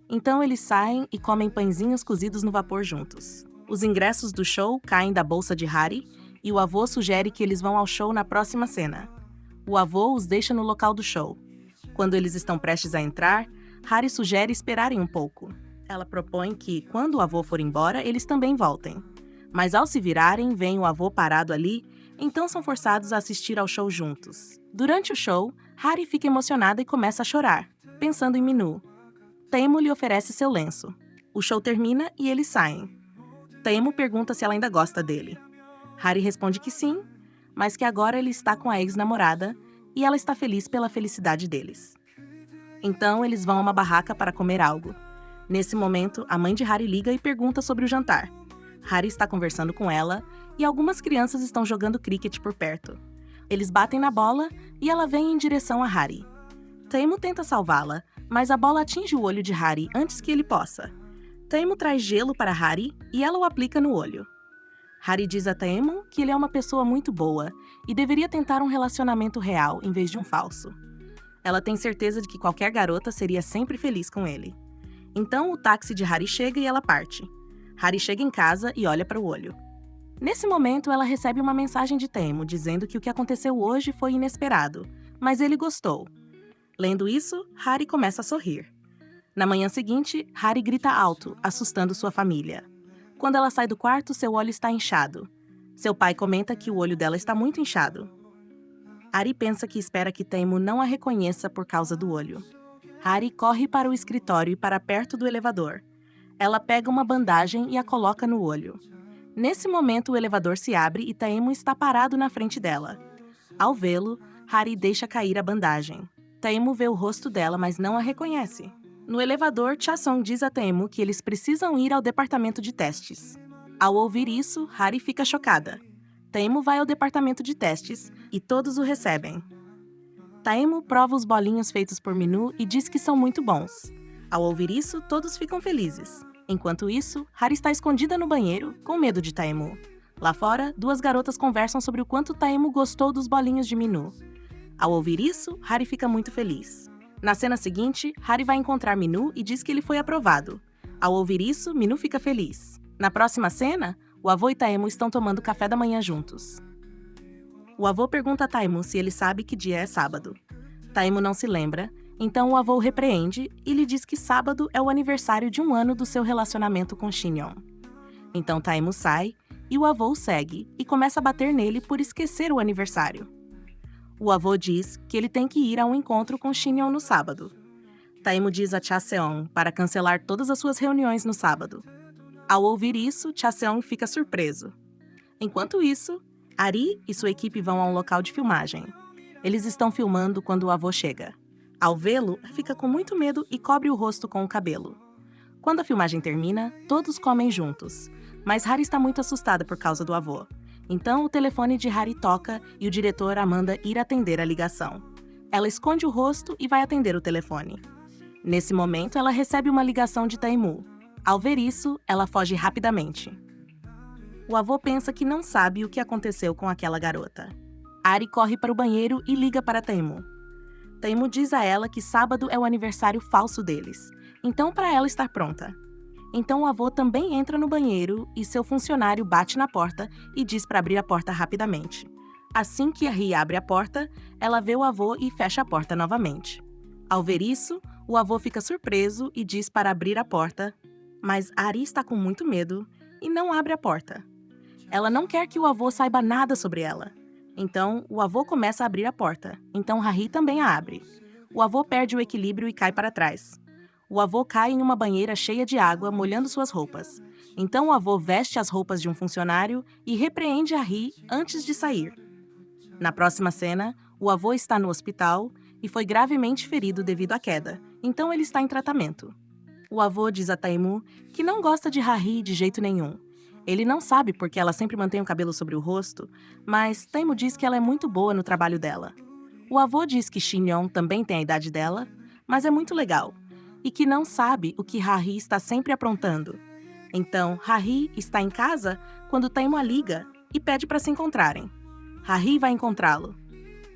Então eles saem e comem pãezinhos cozidos no vapor juntos. Os ingressos do show caem da bolsa de Hari e o avô sugere que eles vão ao show na próxima cena. O avô os deixa no local do show. Quando eles estão prestes a entrar, Hari sugere esperarem um pouco. Ela propõe que, quando o avô for embora, eles também voltem. Mas ao se virarem, vem o avô parado ali, então são forçados a assistir ao show juntos. Durante o show, Hari fica emocionada e começa a chorar, pensando em Minu. Taimu lhe oferece seu lenço. O show termina e eles saem. Taemu pergunta se ela ainda gosta dele. Hari responde que sim, mas que agora ele está com a ex-namorada e ela está feliz pela felicidade deles. Então eles vão a uma barraca para comer algo. Nesse momento, a mãe de Hari liga e pergunta sobre o jantar. Hari está conversando com ela e algumas crianças estão jogando cricket por perto. Eles batem na bola e ela vem em direção a Hari. Taemu tenta salvá-la, mas a bola atinge o olho de Hari antes que ele possa. Taemu traz gelo para Hari e ela o aplica no olho. Hari diz a Taemu que ele é uma pessoa muito boa e deveria tentar um relacionamento real em vez de um falso. Ela tem certeza de que qualquer garota seria sempre feliz com ele. Então o táxi de Hari chega e ela parte. Hari chega em casa e olha para o olho. Nesse momento, ela recebe uma mensagem de Taemu dizendo que o que aconteceu hoje foi inesperado, mas ele gostou. Lendo isso, Hari começa a sorrir. Na manhã seguinte, Hari grita alto, assustando sua família. Quando ela sai do quarto, seu olho está inchado. Seu pai comenta que o olho dela está muito inchado. Hari pensa que espera que Taemu não a reconheça por causa do olho. Hari corre para o escritório e para perto do elevador. Ela pega uma bandagem e a coloca no olho. Nesse momento, o elevador se abre e Taemu está parado na frente dela. Ao vê-lo, Hari deixa cair a bandagem. Taemu vê o rosto dela, mas não a reconhece. No elevador, Cha-sung diz a Taemu que eles precisam ir ao departamento de testes. Ao ouvir isso, Hari fica chocada. Taemu vai ao departamento de testes e todos o recebem. Taemu prova os bolinhos feitos por Minu e diz que são muito bons. Ao ouvir isso, todos ficam felizes. Enquanto isso, Hari está escondida no banheiro, com medo de Taemu. Lá fora, duas garotas conversam sobre o quanto Taemu gostou dos bolinhos de Minu. Ao ouvir isso, Hari fica muito feliz. Na cena seguinte, Hari vai encontrar Minu e diz que ele foi aprovado. Ao ouvir isso, Minu fica feliz. Na próxima cena, o avô e Taemu estão tomando café da manhã juntos. O avô pergunta a Taemu se ele sabe que dia é sábado. Taemu não se lembra, então o avô o repreende e lhe diz que sábado é o aniversário de 1 ano do seu relacionamento com Shin-yeon. Então Taemu sai e o avô o segue e começa a bater nele por esquecer o aniversário. O avô diz que ele tem que ir a um encontro com Shin-yeon no sábado. Taemu diz a Cha-seon para cancelar todas as suas reuniões no sábado. Ao ouvir isso, Cha-seon fica surpreso. Enquanto isso, Ari e sua equipe vão a um local de filmagem. Eles estão filmando quando o avô chega. Ao vê-lo, fica com muito medo e cobre o rosto com o cabelo. Quando a filmagem termina, todos comem juntos. Mas Hari está muito assustada por causa do avô. Então o telefone de Hari toca e o diretor a manda ir atender a ligação. Ela esconde o rosto e vai atender o telefone. Nesse momento, ela recebe uma ligação de Taemu. Ao ver isso, ela foge rapidamente. O avô pensa que não sabe o que aconteceu com aquela garota. Ari corre para o banheiro e liga para Taemu. Taemu diz a ela que sábado é o aniversário falso deles, então para ela estar pronta. Então o avô também entra no banheiro e seu funcionário bate na porta e diz para abrir a porta rapidamente. Assim que a Ri abre a porta, ela vê o avô e fecha a porta novamente. Ao ver isso, o avô fica surpreso e diz para abrir a porta, mas Ari está com muito medo e não abre a porta. Ela não quer que o avô saiba nada sobre ela. Então, o avô começa a abrir a porta. Então, Hari também a abre. O avô perde o equilíbrio e cai para trás. O avô cai em uma banheira cheia de água, molhando suas roupas. Então, o avô veste as roupas de um funcionário e repreende Hari antes de sair. Na próxima cena, o avô está no hospital e foi gravemente ferido devido à queda. Então, ele está em tratamento. O avô diz a Taemu que não gosta de Hari de jeito nenhum. Ele não sabe porque ela sempre mantém o cabelo sobre o rosto, mas Taemu diz que ela é muito boa no trabalho dela. O avô diz que Shin-yeon também tem a idade dela, mas é muito legal, e que não sabe o que Hari está sempre aprontando. Então, Hari está em casa quando Taemu a liga e pede para se encontrarem. Hari vai encontrá-lo,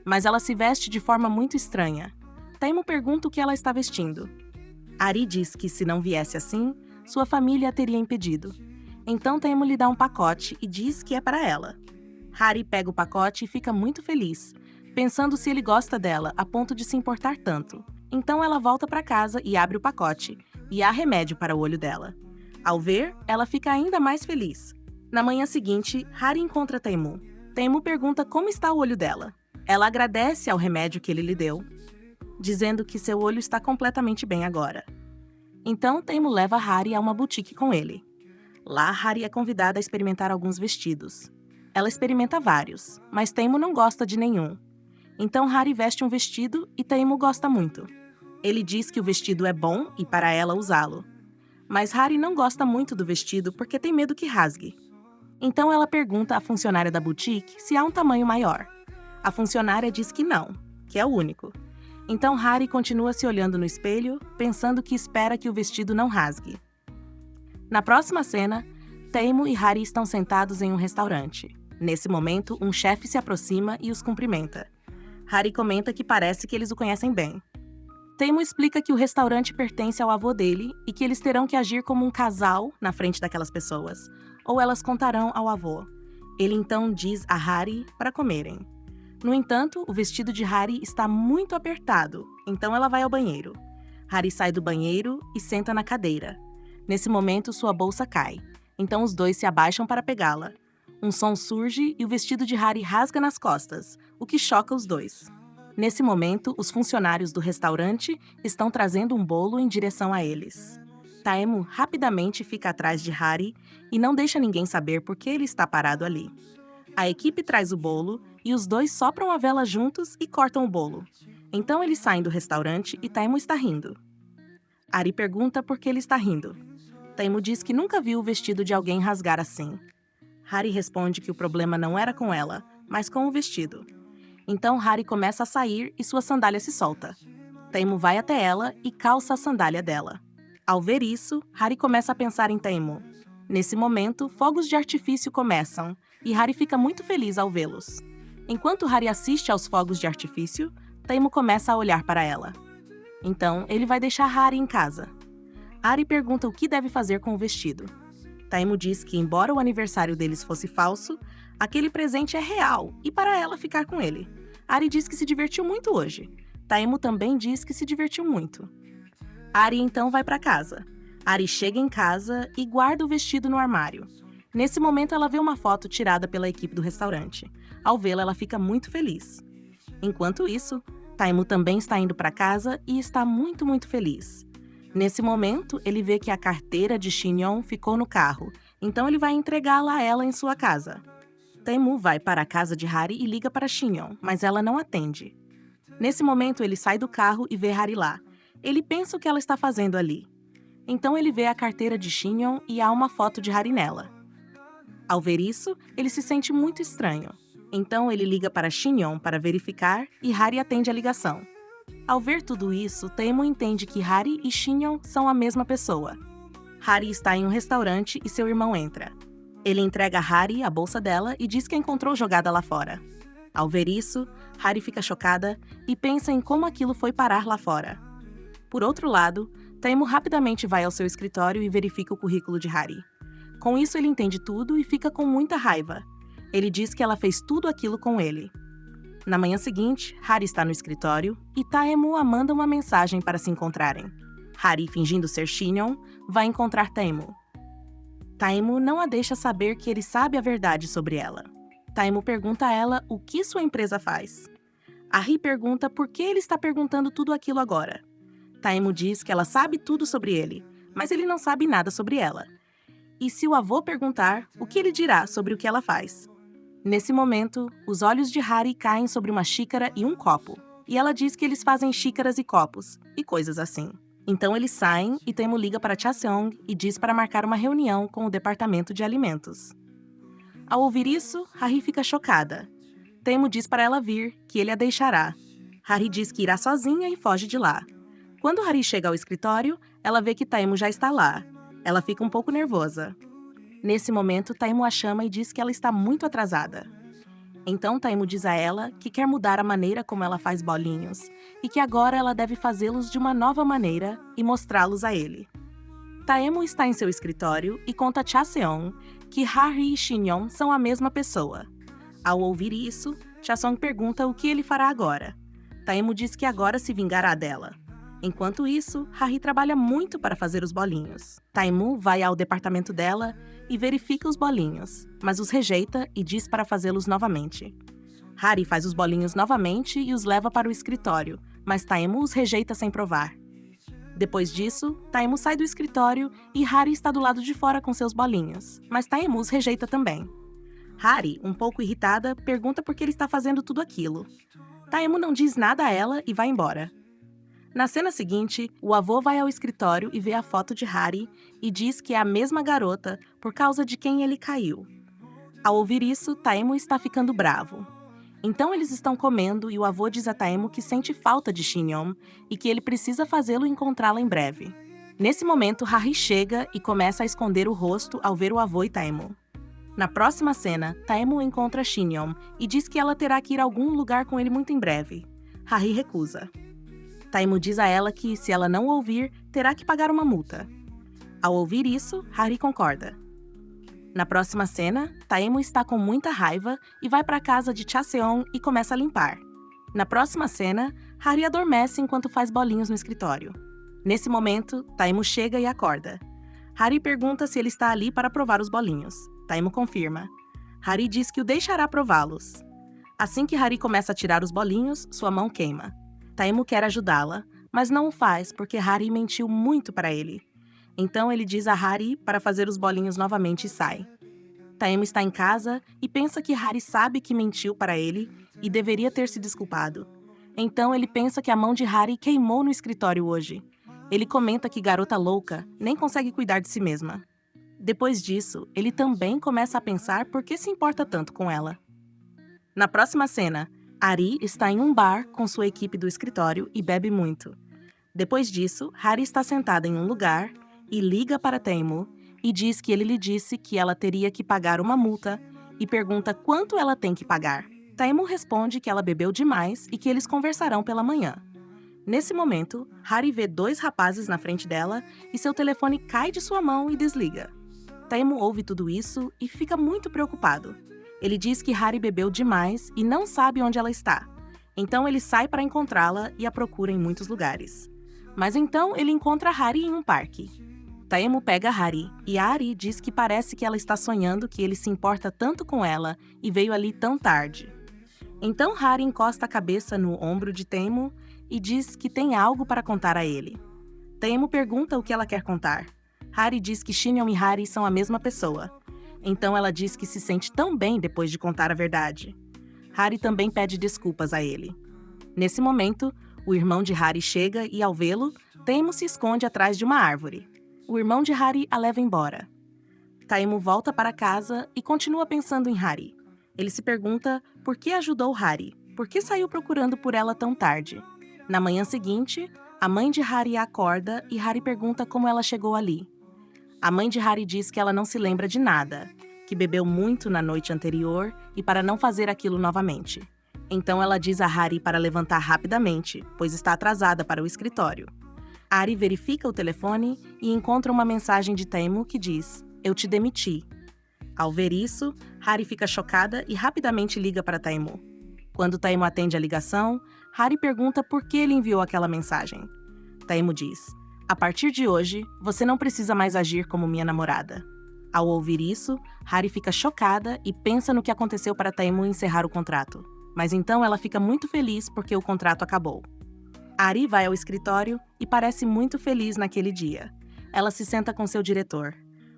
mas ela se veste de forma muito estranha. Taemu pergunta o que ela está vestindo. Ari diz que se não viesse assim, sua família a teria impedido. Então Taemu lhe dá um pacote e diz que é para ela. Hari pega o pacote e fica muito feliz, pensando se ele gosta dela a ponto de se importar tanto. Então ela volta para casa e abre o pacote, e há remédio para o olho dela. Ao ver, ela fica ainda mais feliz. Na manhã seguinte, Hari encontra Taemu. Taemu pergunta como está o olho dela. Ela agradece ao remédio que ele lhe deu, dizendo que seu olho está completamente bem agora. Então, Taimu leva Harry a uma boutique com ele. Lá, Harry é convidada a experimentar alguns vestidos. Ela experimenta vários, mas Taimu não gosta de nenhum. Então, Harry veste um vestido e Taimu gosta muito. Ele diz que o vestido é bom e para ela usá-lo. Mas Harry não gosta muito do vestido porque tem medo que rasgue. Então ela pergunta à funcionária da boutique se há um tamanho maior. A funcionária diz que não, que é o único. Então Harry continua se olhando no espelho, pensando que espera que o vestido não rasgue. Na próxima cena, Taimu e Harry estão sentados em um restaurante. Nesse momento, um chefe se aproxima e os cumprimenta. Harry comenta que parece que eles o conhecem bem. Taimu explica que o restaurante pertence ao avô dele e que eles terão que agir como um casal na frente daquelas pessoas, ou elas contarão ao avô. Ele então diz a Harry para comerem. No entanto, o vestido de Harry está muito apertado, então ela vai ao banheiro. Harry sai do banheiro e senta na cadeira. Nesse momento, sua bolsa cai, então os dois se abaixam para pegá-la. Um som surge e o vestido de Harry rasga nas costas, o que choca os dois. Nesse momento, os funcionários do restaurante estão trazendo um bolo em direção a eles. Taimu rapidamente fica atrás de Harry e não deixa ninguém saber por que ele está parado ali. A equipe traz o bolo e os dois sopram a vela juntos e cortam o bolo. Então eles saem do restaurante e Taimu está rindo. Harry pergunta por que ele está rindo. Taimu diz que nunca viu o vestido de alguém rasgar assim. Harry responde que o problema não era com ela, mas com o vestido. Então Harry começa a sair e sua sandália se solta. Taimu vai até ela e calça a sandália dela. Ao ver isso, Harry começa a pensar em Taimu. Nesse momento, fogos de artifício começam e Harry fica muito feliz ao vê-los. Enquanto Harry assiste aos fogos de artifício, Taimu começa a olhar para ela. Então, ele vai deixar Harry em casa. Harry pergunta o que deve fazer com o vestido. Taimu diz que, embora o aniversário deles fosse falso, aquele presente é real e para ela ficar com ele. Harry diz que se divertiu muito hoje. Taimu também diz que se divertiu muito. Harry então vai para casa. Harry chega em casa e guarda o vestido no armário. Nesse momento, ela vê uma foto tirada pela equipe do restaurante. Ao vê-la, ela fica muito feliz. Enquanto isso, Taimu também está indo para casa e está muito, muito feliz. Nesse momento, ele vê que a carteira de Shin-Yeon ficou no carro, então ele vai entregá-la a ela em sua casa. Taimu vai para a casa de Harry e liga para Shin-Yeon, mas ela não atende. Nesse momento, ele sai do carro e vê Harry lá. Ele pensa o que ela está fazendo ali. Então ele vê a carteira de Shin-Yeon e há uma foto de Harry nela. Ao ver isso, ele se sente muito estranho. Então ele liga para Shin-Yeon para verificar e Harry atende a ligação. Ao ver tudo isso, Taimu entende que Harry e Shin-Yeon são a mesma pessoa. Harry está em um restaurante e seu irmão entra. Ele entrega a Harry a bolsa dela e diz que a encontrou jogada lá fora. Ao ver isso, Harry fica chocada e pensa em como aquilo foi parar lá fora. Por outro lado, Taimu rapidamente vai ao seu escritório e verifica o currículo de Harry. Com isso, ele entende tudo e fica com muita raiva. Ele diz que ela fez tudo aquilo com ele. Na manhã seguinte, Harry está no escritório e Taimu a manda uma mensagem para se encontrarem. Harry, fingindo ser Shin-Yeon, vai encontrar Taimu. Taimu não a deixa saber que ele sabe a verdade sobre ela. Taimu pergunta a ela o que sua empresa faz. Harry pergunta por que ele está perguntando tudo aquilo agora. Taimu diz que ela sabe tudo sobre ele, mas ele não sabe nada sobre ela. E se o avô perguntar, o que ele dirá sobre o que ela faz? Nesse momento, os olhos de Harry caem sobre uma xícara e um copo, e ela diz que eles fazem xícaras e copos, e coisas assim. Então eles saem e Taimu liga para Cha-seong e diz para marcar uma reunião com o departamento de alimentos. Ao ouvir isso, Harry fica chocada. Taimu diz para ela vir, que ele a deixará. Harry diz que irá sozinha e foge de lá. Quando Harry chega ao escritório, ela vê que Taimu já está lá. Ela fica um pouco nervosa. Nesse momento, Taimu a chama e diz que ela está muito atrasada. Então Taimu diz a ela que quer mudar a maneira como ela faz bolinhos e que agora ela deve fazê-los de uma nova maneira e mostrá-los a ele. Taimu está em seu escritório e conta a Cha-seong que Harry e Shin-Yeon são a mesma pessoa. Ao ouvir isso, Cha-seong pergunta o que ele fará agora. Taimu diz que agora se vingará dela. Enquanto isso, Harry trabalha muito para fazer os bolinhos. Taimu vai ao departamento dela e verifica os bolinhos, mas os rejeita e diz para fazê-los novamente. Harry faz os bolinhos novamente e os leva para o escritório, mas Taimu os rejeita sem provar. Depois disso, Taimu sai do escritório e Hari está do lado de fora com seus bolinhos, mas Taimu os rejeita também. Hari, um pouco irritada, pergunta por que ele está fazendo tudo aquilo. Taimu não diz nada a ela e vai embora. Na cena seguinte, o avô vai ao escritório e vê a foto de Hari e diz que é a mesma garota por causa de quem ele caiu. Ao ouvir isso, Taimu está ficando bravo. Então eles estão comendo e o avô diz a Taimu que sente falta de Shin-yeon e que ele precisa fazê-lo encontrá-la em breve. Nesse momento, Hari chega e começa a esconder o rosto ao ver o avô e Taimu. Na próxima cena, Taimu encontra Shin-yeon e diz que ela terá que ir a algum lugar com ele muito em breve. Hari recusa. Taimu diz a ela que, se ela não ouvir, terá que pagar uma multa. Ao ouvir isso, Hari concorda. Na próxima cena, Taimu está com muita raiva e vai para a casa de Cha-seon e começa a limpar. Na próxima cena, Hari adormece enquanto faz bolinhos no escritório. Nesse momento, Taimu chega e acorda. Hari pergunta se ele está ali para provar os bolinhos. Taimu confirma. Hari diz que o deixará prová-los. Assim que Hari começa a tirar os bolinhos, sua mão queima. Taimu quer ajudá-la, mas não o faz porque Hari mentiu muito para ele. Então ele diz a Hari para fazer os bolinhos novamente e sai. Taimu está em casa e pensa que Hari sabe que mentiu para ele e deveria ter se desculpado. Então ele pensa que a mão de Hari queimou no escritório hoje. Ele comenta que garota louca nem consegue cuidar de si mesma. Depois disso, ele também começa a pensar por que se importa tanto com ela. Na próxima cena, Ari está em um bar com sua equipe do escritório e bebe muito. Depois disso, Hari está sentada em um lugar e liga para Taimu e diz que ele lhe disse que ela teria que pagar uma multa e pergunta quanto ela tem que pagar. Taimu responde que ela bebeu demais e que eles conversarão pela manhã. Nesse momento, Hari vê 2 rapazes na frente dela e seu telefone cai de sua mão e desliga. Taimu ouve tudo isso e fica muito preocupado. Ele diz que Hari bebeu demais e não sabe onde ela está. Então ele sai para encontrá-la e a procura em muitos lugares. Mas então ele encontra Hari em um parque. Taimu pega Hari e Hari diz que parece que ela está sonhando que ele se importa tanto com ela e veio ali tão tarde. Então Hari encosta a cabeça no ombro de Taimu e diz que tem algo para contar a ele. Taimu pergunta o que ela quer contar. Hari diz que Shin-yeon e Hari são a mesma pessoa. Então ela diz que se sente tão bem depois de contar a verdade. Hari também pede desculpas a ele. Nesse momento, o irmão de Hari chega e, ao vê-lo, Taimu se esconde atrás de uma árvore. O irmão de Hari a leva embora. Taimu volta para casa e continua pensando em Hari. Ele se pergunta por que ajudou Hari, por que saiu procurando por ela tão tarde. Na manhã seguinte, a mãe de Hari a acorda e Hari pergunta como ela chegou ali. A mãe de Hari diz que ela não se lembra de nada, que bebeu muito na noite anterior e para não fazer aquilo novamente. Então ela diz a Hari para levantar rapidamente, pois está atrasada para o escritório. Hari verifica o telefone e encontra uma mensagem de Taimu que diz: "Eu te demiti." Ao ver isso, Hari fica chocada e rapidamente liga para Taimu. Quando Taimu atende a ligação, Hari pergunta por que ele enviou aquela mensagem. Taimu diz: "A partir de hoje, você não precisa mais agir como minha namorada." Ao ouvir isso, Hari fica chocada e pensa no que aconteceu para Taimu encerrar o contrato. Mas então ela fica muito feliz porque o contrato acabou. Ari vai ao escritório e parece muito feliz naquele dia. Ela se senta com seu diretor.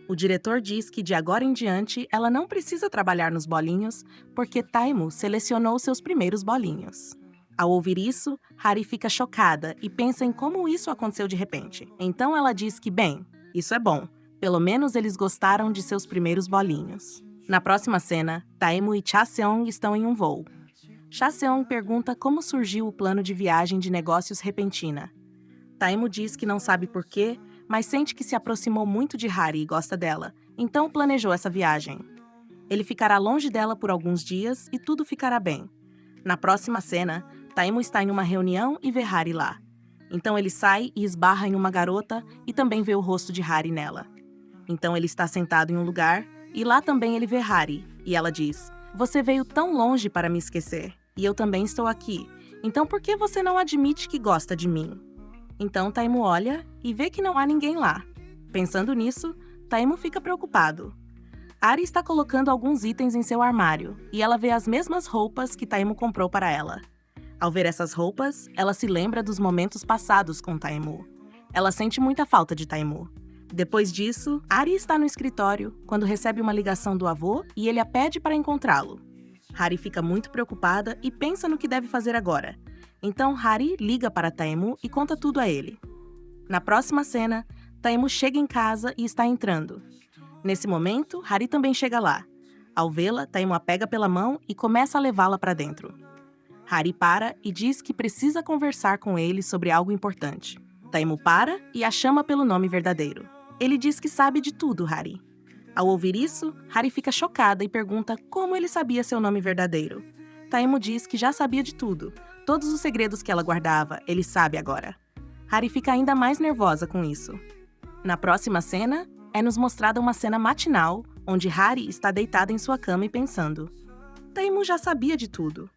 O diretor diz que de agora em diante ela não precisa trabalhar nos bolinhos porque Taimu selecionou seus primeiros bolinhos. Ao ouvir isso, Hari fica chocada e pensa em como isso aconteceu de repente. Então ela diz que, bem, isso é bom. Pelo menos eles gostaram de seus primeiros bolinhos. Na próxima cena, Taimu e Cha-seon estão em um voo. Cha-seon pergunta como surgiu o plano de viagem de negócios repentina. Taimu diz que não sabe por quê, mas sente que se aproximou muito de Hari e gosta dela, então planejou essa viagem. Ele ficará longe dela por alguns dias e tudo ficará bem. Na próxima cena, Taimu está em uma reunião e vê Hari lá. Então ele sai e esbarra em uma garota e também vê o rosto de Hari nela. Então ele está sentado em um lugar e lá também ele vê Hari e ela diz: "Você veio tão longe para me esquecer e eu também estou aqui. Então por que você não admite que gosta de mim?" Então Taimu olha e vê que não há ninguém lá. Pensando nisso, Taimu fica preocupado. Ari está colocando alguns itens em seu armário e ela vê as mesmas roupas que Taimu comprou para ela. Ao ver essas roupas, ela se lembra dos momentos passados com Taimu. Ela sente muita falta de Taimu. Depois disso, Hari está no escritório quando recebe uma ligação do avô e ele a pede para encontrá-lo. Hari fica muito preocupada e pensa no que deve fazer agora. Então Hari liga para Taimu e conta tudo a ele. Na próxima cena, Taimu chega em casa e está entrando. Nesse momento, Hari também chega lá. Ao vê-la, Taimu a pega pela mão e começa a levá-la para dentro. Hari para e diz que precisa conversar com ele sobre algo importante. Taimu para e a chama pelo nome verdadeiro. Ele diz que sabe de tudo, Hari. Ao ouvir isso, Hari fica chocada e pergunta como ele sabia seu nome verdadeiro. Taimu diz que já sabia de tudo. Todos os segredos que ela guardava, ele sabe agora. Hari fica ainda mais nervosa com isso. Na próxima cena, é nos mostrada uma cena matinal, onde Hari está deitada em sua cama e pensando. Taimu já sabia de tudo.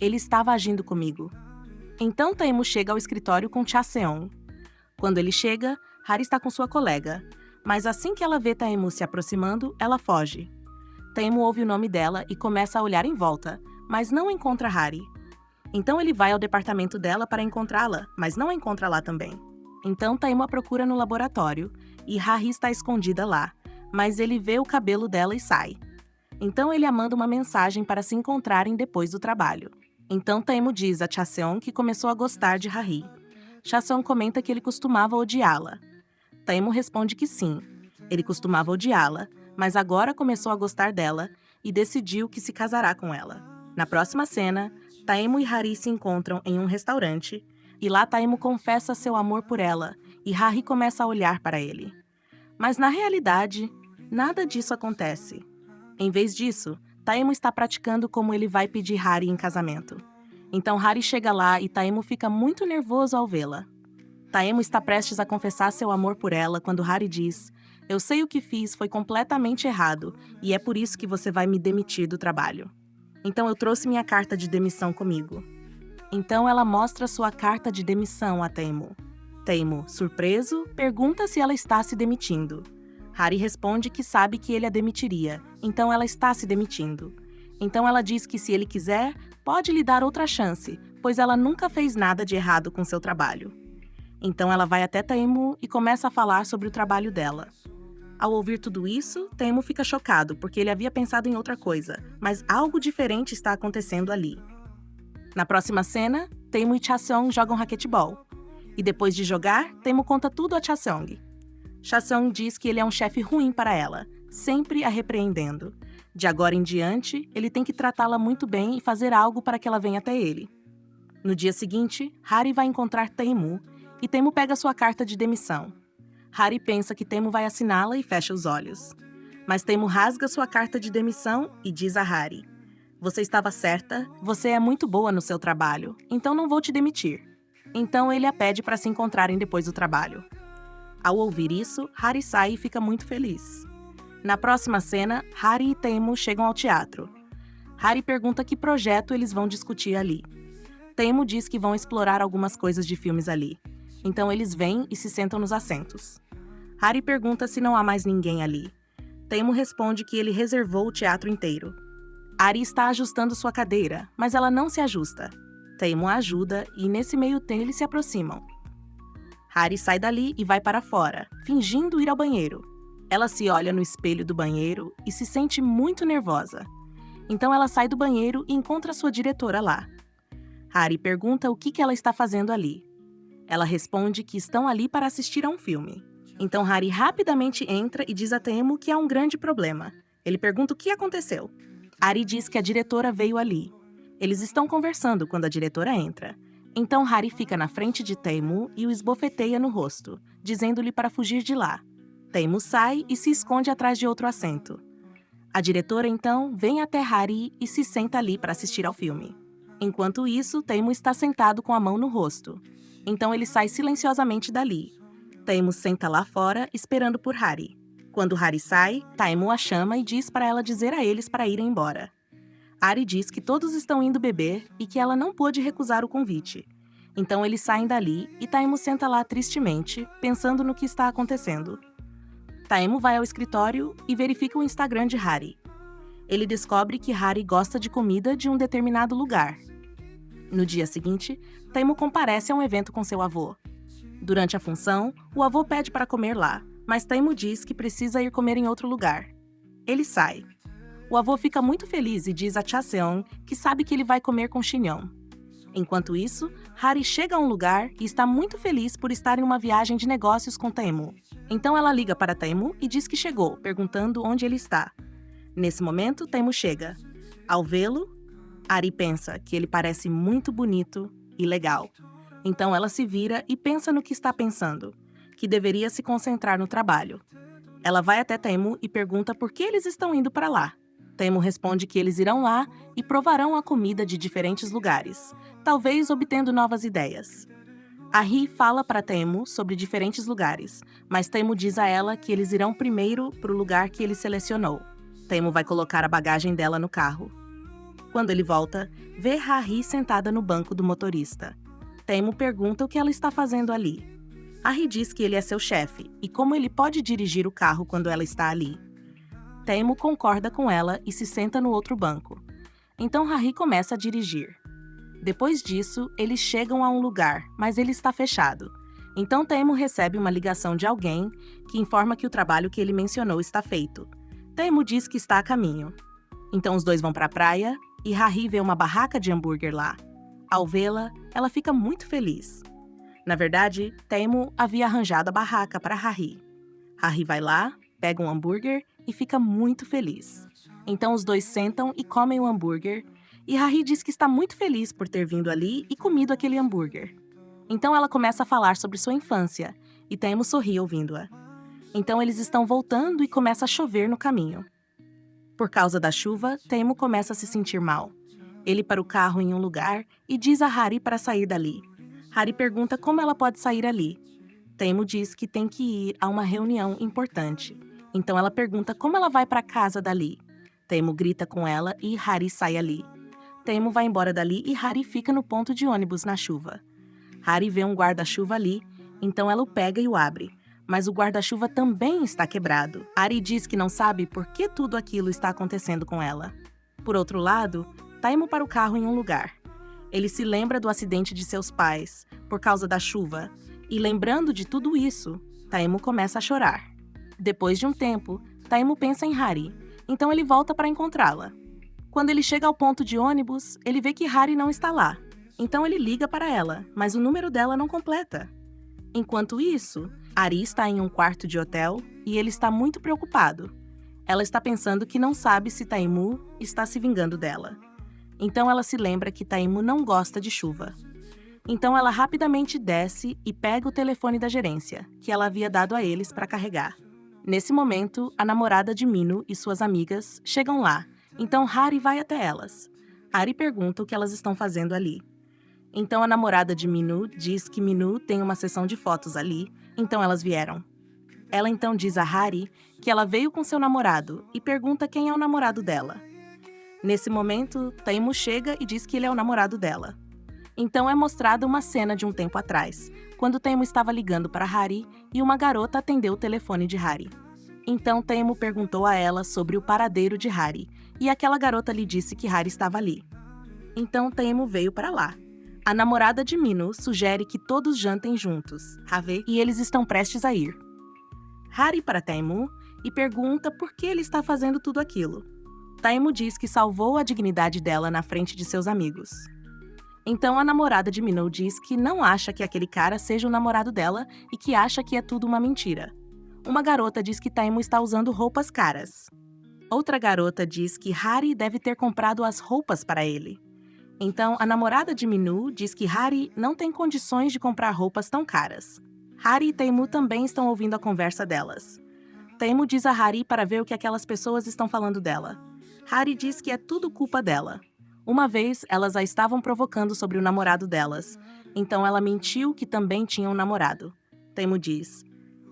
Ele estava agindo comigo. Então Taimu chega ao escritório com Chaseong. Quando ele chega, Hari está com sua colega, mas assim que ela vê Taimu se aproximando, ela foge. Taimu ouve o nome dela e começa a olhar em volta, mas não encontra Hari. Então ele vai ao departamento dela para encontrá-la, mas não a encontra lá também. Então Taimu a procura no laboratório e Hari está escondida lá, mas ele vê o cabelo dela e sai. Então ele a manda uma mensagem para se encontrarem depois do trabalho. Então Taimu diz a Chaseong que começou a gostar de Hari. Chaseong comenta que ele costumava odiá-la. Taimu responde que sim, ele costumava odiá-la, mas agora começou a gostar dela e decidiu que se casará com ela. Na próxima cena, Taimu e Hari se encontram em um restaurante e lá Taimu confessa seu amor por ela e Hari começa a olhar para ele. Mas na realidade, nada disso acontece. Em vez disso, Taimu está praticando como ele vai pedir Hari em casamento. Então Hari chega lá e Taimu fica muito nervoso ao vê-la. Taimu está prestes a confessar seu amor por ela quando Hari diz: "Eu sei o que fiz foi completamente errado e é por isso que você vai me demitir do trabalho. Então eu trouxe minha carta de demissão comigo." Então ela mostra sua carta de demissão a Taimu. Taimu, surpreso, pergunta se ela está se demitindo. Hari responde que sabe que ele a demitiria, então ela está se demitindo. Então ela diz que se ele quiser, pode lhe dar outra chance, pois ela nunca fez nada de errado com seu trabalho. Então ela vai até Taimu e começa a falar sobre o trabalho dela. Ao ouvir tudo isso, Taimu fica chocado, porque ele havia pensado em outra coisa, mas algo diferente está acontecendo ali. Na próxima cena, Taimu e Chaseong jogam raquetebol. E depois de jogar, Taimu conta tudo a Chaseong. Chaseong diz que ele é um chefe ruim para ela, sempre a repreendendo. De agora em diante, ele tem que tratá-la muito bem e fazer algo para que ela venha até ele. No dia seguinte, Hari vai encontrar Taimu e Taimu pega sua carta de demissão. Hari pensa que Taimu vai assiná-la e fecha os olhos. Mas Taimu rasga sua carta de demissão e diz a Hari: "Você estava certa, você é muito boa no seu trabalho, então não vou te demitir." Então ele a pede para se encontrarem depois do trabalho. Ao ouvir isso, Hari sai e fica muito feliz. Na próxima cena, Hari e Taimu chegam ao teatro. Hari pergunta que projeto eles vão discutir ali. Taimu diz que vão explorar algumas coisas de filmes ali. Então eles vêm e se sentam nos assentos. Hari pergunta se não há mais ninguém ali. Taimu responde que ele reservou o teatro inteiro. Hari está ajustando sua cadeira, mas ela não se ajusta. Taimu a ajuda e nesse meio tempo eles se aproximam. Hari sai dali e vai para fora, fingindo ir ao banheiro. Ela se olha no espelho do banheiro e se sente muito nervosa. Então ela sai do banheiro e encontra sua diretora lá. Hari pergunta o que ela está fazendo ali. Ela responde que estão ali para assistir a um filme. Então Hari rapidamente entra e diz a Taimu que há um grande problema. Ele pergunta o que aconteceu. Hari diz que a diretora veio ali. Eles estão conversando quando a diretora entra. Então Hari fica na frente de Taimu e o esbofeteia no rosto, dizendo-lhe para fugir de lá. Taimu sai e se esconde atrás de outro assento. A diretora, então, vem até Hari e se senta ali para assistir ao filme. Enquanto isso, Taimu está sentado com a mão no rosto. Então ele sai silenciosamente dali. Taimu senta lá fora, esperando por Hari. Quando Hari sai, Taimu a chama e diz para ela dizer a eles para irem embora. Hari diz que todos estão indo beber e que ela não pôde recusar o convite. Então eles saem dali e Taimu senta lá tristemente, pensando no que está acontecendo. Taimu vai ao escritório e verifica o Instagram de Hari. Ele descobre que Hari gosta de comida de um determinado lugar. No dia seguinte, Taimu comparece a um evento com seu avô. Durante a função, o avô pede para comer lá, mas Taimu diz que precisa ir comer em outro lugar. Ele sai. O avô fica muito feliz e diz a Chaseong que sabe que ele vai comer com Shinyeon. Enquanto isso, Hari chega a um lugar e está muito feliz por estar em uma viagem de negócios com Taimu. Então ela liga para Taimu e diz que chegou, perguntando onde ele está. Nesse momento, Taimu chega. Ao vê-lo, Hari pensa que ele parece muito bonito e legal. Então ela se vira e pensa no que está pensando, que deveria se concentrar no trabalho. Ela vai até Taimu e pergunta por que eles estão indo para lá. Taimu responde que eles irão lá e provarão a comida de diferentes lugares, talvez obtendo novas ideias. Hari fala para Taimu sobre diferentes lugares, mas Taimu diz a ela que eles irão primeiro para o lugar que ele selecionou. Taimu vai colocar a bagagem dela no carro. Quando ele volta, vê Hari sentada no banco do motorista. Taimu pergunta o que ela está fazendo ali. Hari diz que ele é seu chefe e como ele pode dirigir o carro quando ela está ali. Taimu concorda com ela e se senta no outro banco. Então Hari começa a dirigir. Depois disso, eles chegam a um lugar, mas ele está fechado. Então Taimu recebe uma ligação de alguém que informa que o trabalho que ele mencionou está feito. Taimu diz que está a caminho. Então os dois vão para a praia e Hari vê uma barraca de hambúrguer lá. Ao vê-la, ela fica muito feliz. Na verdade, Taimu havia arranjado a barraca para Hari. Hari vai lá, pega um hambúrguer e fica muito feliz. Então os dois sentam e comem o hambúrguer, e Hari diz que está muito feliz por ter vindo ali e comido aquele hambúrguer. Então ela começa a falar sobre sua infância, e Taimu sorri ouvindo-a. Então eles estão voltando e começa a chover no caminho. Por causa da chuva, Taimu começa a se sentir mal. Ele para o carro em um lugar e diz a Hari para sair dali. Hari pergunta como ela pode sair ali. Taimu diz que tem que ir a uma reunião importante. Então ela pergunta como ela vai para casa dali. Taimu grita com ela e Hari sai ali. Taimu vai embora dali e Hari fica no ponto de ônibus na chuva. Hari vê um guarda-chuva ali, então ela o pega e o abre. Mas o guarda-chuva também está quebrado. Hari diz que não sabe por que tudo aquilo está acontecendo com ela. Por outro lado, Taimu para o carro em um lugar. Ele se lembra do acidente de seus pais, por causa da chuva, e lembrando de tudo isso, Taimu começa a chorar. Depois de um tempo, Taimu pensa em Hari, então ele volta para encontrá-la. Quando ele chega ao ponto de ônibus, ele vê que Hari não está lá. Então ele liga para ela, mas o número dela não completa. Enquanto isso, Hari está em um quarto de hotel e ele está muito preocupado. Ela está pensando que não sabe se Taimu está se vingando dela. Então ela se lembra que Taimu não gosta de chuva. Então ela rapidamente desce e pega o telefone da gerência, que ela havia dado a eles para carregar. Nesse momento, a namorada de Minu e suas amigas chegam lá, então Hari vai até elas. Hari pergunta o que elas estão fazendo ali. Então a namorada de Minu diz que Minu tem uma sessão de fotos ali, então elas vieram. Ela então diz a Hari que ela veio com seu namorado e pergunta quem é o namorado dela. Nesse momento, Taimu chega e diz que ele é o namorado dela. Então é mostrada uma cena de um tempo atrás, quando Taimu estava ligando para Hari e uma garota atendeu o telefone de Hari. Então Taimu perguntou a ela sobre o paradeiro de Hari, e aquela garota lhe disse que Hari estava ali. Então Taimu veio para lá. A namorada de Minu sugere que todos jantem juntos, Have, e eles estão prestes a ir. Hari para Taimu e pergunta por que ele está fazendo tudo aquilo. Taimu diz que salvou a dignidade dela na frente de seus amigos. Então a namorada de Minu diz que não acha que aquele cara seja o namorado dela e que acha que é tudo uma mentira. Uma garota diz que Taimu está usando roupas caras. Outra garota diz que Hari deve ter comprado as roupas para ele. Então a namorada de Minu diz que Hari não tem condições de comprar roupas tão caras. Hari e Taimu também estão ouvindo a conversa delas. Taimu diz a Hari para ver o que aquelas pessoas estão falando dela. Hari diz que é tudo culpa dela. Uma vez, elas a estavam provocando sobre o namorado delas. Então ela mentiu que também tinha um namorado. Taimu diz: